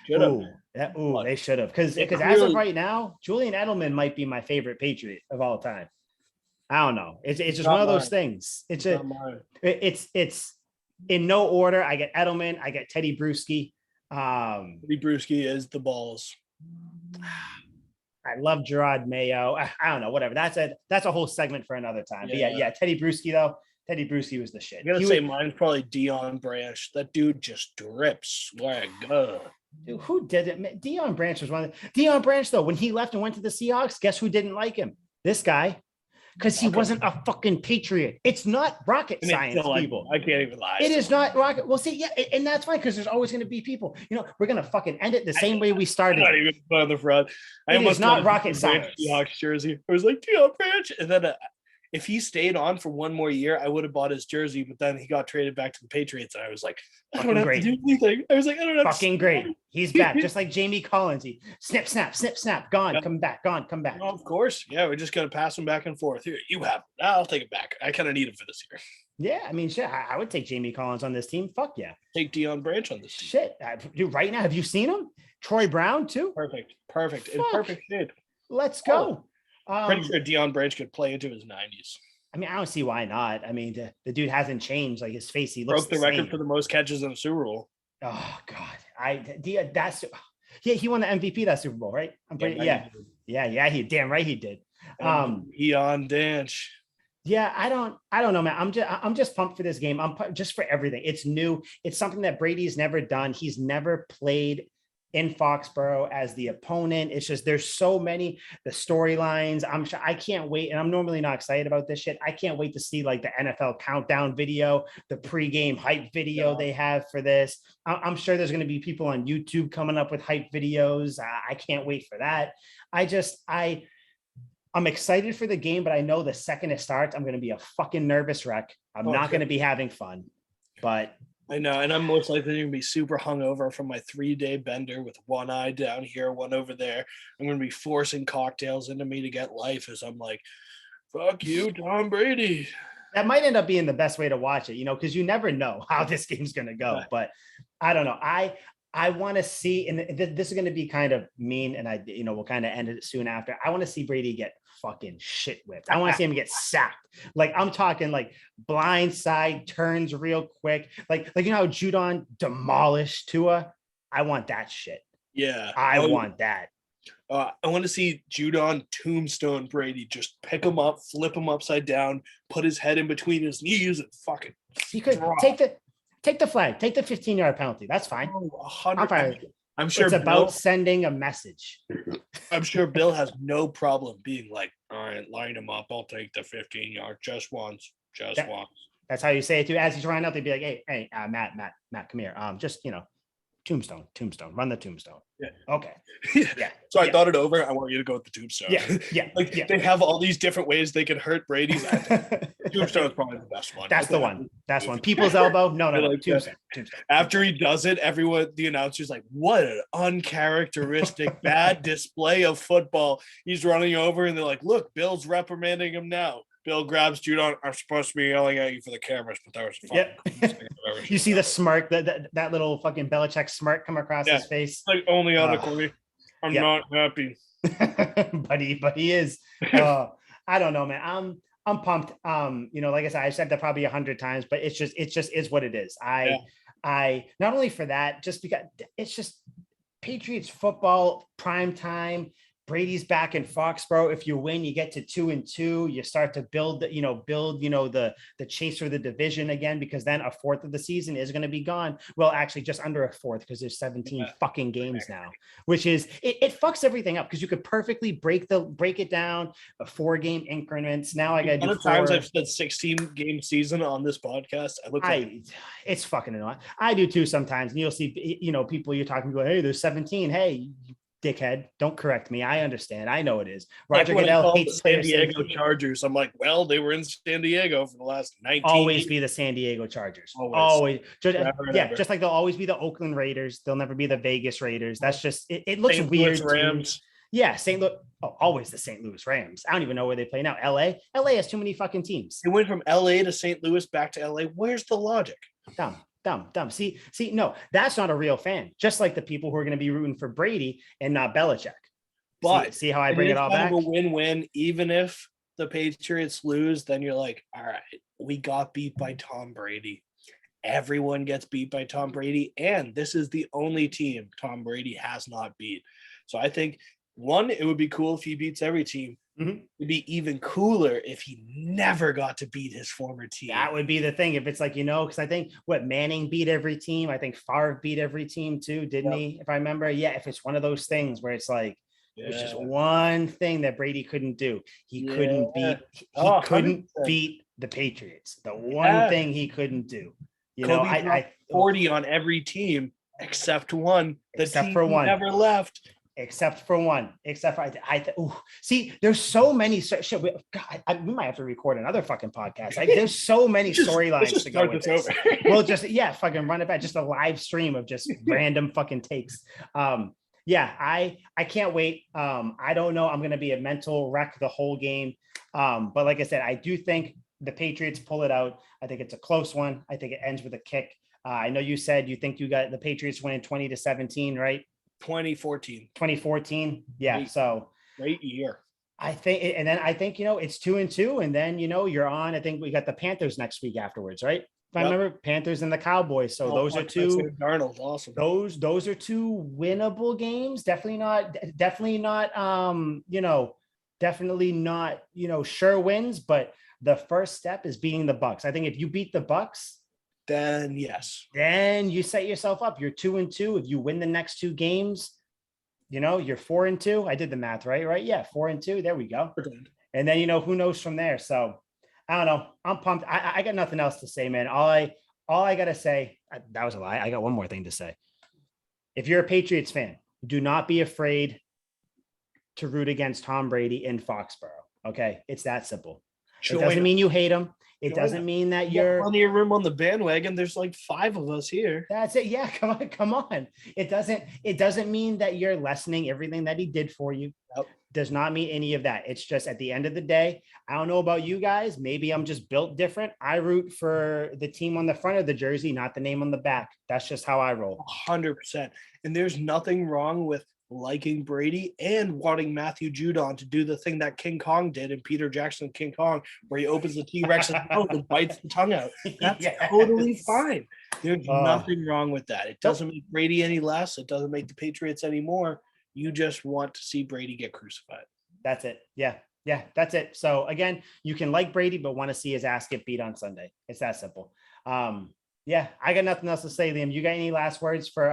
should have. But They should have. Because it as of clearly right now, Julian Edelman might be my favorite Patriot of all time. I don't know. It's just one not of those mine. things. It's not mine. It's in no order. I get Edelman. I get Teddy Bruschi. Lee Brewski is the balls. I love Gerard Mayo. I don't know, whatever. That's a whole segment for another time. But yeah, Teddy Bruschi though. Teddy Bruschi was the shit. I'm gonna say mine's probably Dion Branch. That dude just drips swag. Dude, who did it? Dion Branch was one of Dion Branch though. When he left and went to the Seahawks, guess who didn't like him? This guy. Because he wasn't a fucking patriot. It's not rocket science, people. I can't even lie. It is not rocket. Well, see, yeah, and that's fine because there's always going to be people. We're going to fucking end it the same way we started. Not even on the front. It is not rocket science. Seahawks jersey. I was like Dion Branch, and then if he stayed on for one more year, I would have bought his jersey. But then he got traded back to the Patriots, and I was like, I don't have to do anything. I was like, I don't have fucking great. He's back, just like Jamie Collins. He snip, snap, snip, snap. Gone, come back. Gone, come back. Well, of course, yeah. We're just gonna pass him back and forth. Here, you have it. I'll take it back. I kind of need him for this year. Yeah, I mean, shit. I would take Jamie Collins on this team. Fuck yeah. Take Dion Branch on this team. Shit, dude. Right now, have you seen him? Troy Brown too. Perfect. In perfect shape. Let's go. Pretty sure Dion Branch could play into his 90s. I mean, I don't see why not. I mean, the dude hasn't changed. Like his face, he looks broke the record for the most catches in the Super Bowl. Oh God, that's he won the MVP that Super Bowl, right? I'm pretty he damn right he did. Dion Branch. Yeah, I don't know, man. I'm just pumped for this game. I'm just for everything. It's new. It's something that Brady's never done. He's never played in Foxborough as the opponent. It's just there's so many the storylines. I can't wait, and I'm normally not excited about this shit. I can't wait to see like the NFL countdown video, the pregame hype video they have for this. I'm sure there's going to be people on YouTube coming up with hype videos. I can't wait for that. I'm excited for the game, but I know the second it starts, I'm going to be a fucking nervous wreck. I'm not going to be having fun, but I know. And I'm most likely going to be super hungover from my 3-day bender with one eye down here, one over there. I'm going to be forcing cocktails into me to get life as I'm like, fuck you, Tom Brady. That might end up being the best way to watch it, because you never know how this game's going to go, but I don't know. I want to see, and this is going to be kind of mean, and we'll kind of end it soon after. I want to see Brady get fucking shit whipped. I want to see him get sacked. Like I'm talking like blindside turns real quick. Like how Judon demolished Tua. I want that shit. Yeah. I want that. I want to see Judon tombstone Brady, just pick him up, flip him upside down, put his head in between his knees and fucking. You could take the flag, take the 15-yard penalty. That's fine. I'm sure it's about sending a message. I'm sure Bill has no problem being like, all right, line him up. I'll take the 15-yard just once. That's how you say it too. As he's running out, they'd be like, hey, Matt, come here. Just, tombstone, run the tombstone. Yeah. Okay. Yeah. So I thought it over. I want you to go with the tombstone. Yeah. They have all these different ways they can hurt Brady's. Tombstone is probably the best one. That's the one. That's one. People's elbow. No. Like, tombstone. After he does it, the announcer's like, what an uncharacteristic bad display of football. He's running over and they're like, look, Bill's reprimanding him now. Bill grabs Judon. I'm supposed to be yelling at you for the cameras, but that was fun. Yep. You see the smirk, that little fucking Belichick smirk come across his face. Like only on the corner. I'm not happy. but he is. I don't know, man. I'm pumped. Like I said, I've said that probably 100 times, but it's just is what it is. I not only for that, just because it's just Patriots football prime time. Brady's back in Foxborough. If you win, you get to 2-2. You start to build the chase for the division again, because then a fourth of the season is going to be gone. Well, actually just under a fourth, because there's 17 fucking games now, which is it fucks everything up, because you could perfectly break it down a 4-game increments. Now I got to do 4. Times I've said 16-game season on this podcast. It's fucking annoying. I do too sometimes, and you'll see people you're talking to, hey, there's 17. Hey, dickhead, don't correct me. I understand. I know it is. Roger Goodell hates San Diego Chargers. I'm like, well, they were in San Diego for the last 19 Always be the San Diego Chargers. Always. Just like they'll always be the Oakland Raiders. They'll never be the Vegas Raiders. That's just it looks St. weird. Louis Rams. Yeah, always the St. Louis Rams. I don't even know where they play now. LA has too many fucking teams. They went from LA to St. Louis back to LA. Where's the logic? Dumb. See, no, that's not a real fan. Just like the people who are going to be rooting for Brady and not Belichick. But see how I bring it all back? A win-win. Even if the Patriots lose, then you're like, all right, we got beat by Tom Brady. Everyone gets beat by Tom Brady, and this is the only team Tom Brady has not beat. So I think, one, it would be cool if he beats every team. Mm-hmm. It'd be even cooler if he never got to beat his former team. That would be the thing. If it's like, because I think Manning beat every team. I think Favre beat every team too, didn't he? If I remember. Yeah, if it's one of those things where it's like, it's just one thing that Brady couldn't do. He couldn't beat the Patriots. The one thing he couldn't do. I 40 on every team except one. Except for one. Never left. Except for one. See, there's so many. We might have to record another fucking podcast. There's so many storylines to go with this. We'll just fucking run it back. Just a live stream of just random fucking takes. I can't wait. I don't know. I'm gonna be a mental wreck the whole game. But like I said, I do think the Patriots pull it out. I think it's a close one. I think it ends with a kick. I know you said you think you got the Patriots winning 20-17, right? 2014. Yeah. Great year. I think it's 2-2, and then you're on. I think we got the Panthers next week afterwards, right? If I remember, Panthers and the Cowboys. So those are two. Darnold, awesome. Those are two winnable games. Definitely not sure wins. But the first step is beating the Bucs. I think if you beat the Bucs, then yes. Then you set yourself up. You're 2-2. If you win the next 2 games, you're 4-2. I did the math right, right? Yeah, 4-2. There we go. And then who knows from there. So I don't know. I'm pumped. I got nothing else to say, man. All I gotta say, that was a lie. I got one more thing to say. If you're a Patriots fan, do not be afraid to root against Tom Brady in Foxborough. Okay, it's that simple. It doesn't mean you hate him. It doesn't mean that you're plenty of room on the bandwagon. There's like 5 of us here. That's it. Yeah, come on. It doesn't mean that you're lessening everything that he did for you. Yep. Does not mean any of that. It's just at the end of the day, I don't know about you guys. Maybe I'm just built different. I root for the team on the front of the jersey, not the name on the back. That's just how I roll. 100%. And there's nothing wrong with liking Brady and wanting Matthew Judon to do the thing that King Kong did in Peter Jackson King Kong, where he opens the T-Rex's mouth and bites the tongue out. That's totally fine. There's nothing wrong with that. It doesn't make Brady any less. It doesn't make the Patriots any more. You just want to see Brady get crucified. That's it. Yeah, that's it. So again, you can like Brady, but want to see his ass get beat on Sunday. It's that simple. Yeah, I got nothing else to say, Liam. You got any last words for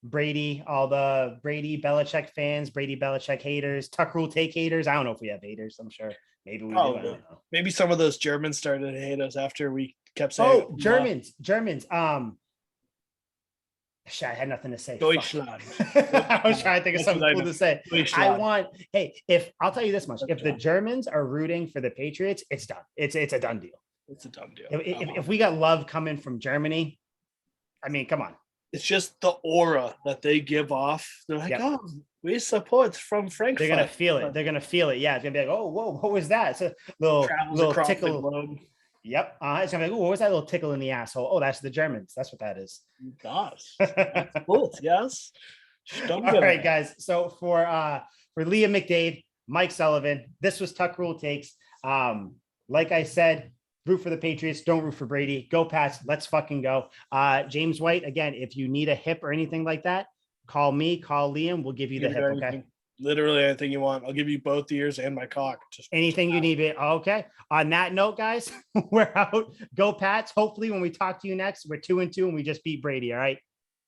Brady, all the Brady Belichick fans, Brady Belichick haters, Tuck Rule take haters? I don't know if we have haters. I'm sure maybe we do. I don't know. Maybe some of those Germans started to hate us after we kept saying, "Oh, Germans." I had nothing to say. Deutschland. I was trying to think of something cool to say. Deutschland. I'll tell you this much. If the Germans are rooting for the Patriots, it's done. It's a done deal. It's a done deal. If we got love coming from Germany, I mean, come on. It's just the aura that they give off. They're like, oh, we support from Frankfurt. They're going to feel it. They're going to feel it. Yeah. It's going to be like, oh, whoa, what was that? It's a little tickle. Yep. It's going to be like, oh, what was that little tickle in the asshole? Oh, that's the Germans. That's what that is. Gosh. That's cool. Yes. All right, guys. So for Liam McDade, Mike Sullivan, this was Tuck Rule Takes. Like I said, root for the Patriots. Don't root for Brady. Go Pats. Let's fucking go. James White, again, if you need a hip or anything like that, call me, call Liam. We'll give you the hip, okay? Literally anything you want. I'll give you both ears and my cock. Just anything you need. Okay. On that note, guys, we're out. Go Pats. Hopefully when we talk to you next, we're 2-2 and we just beat Brady, all right?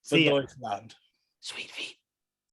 See ya. Sweet feet.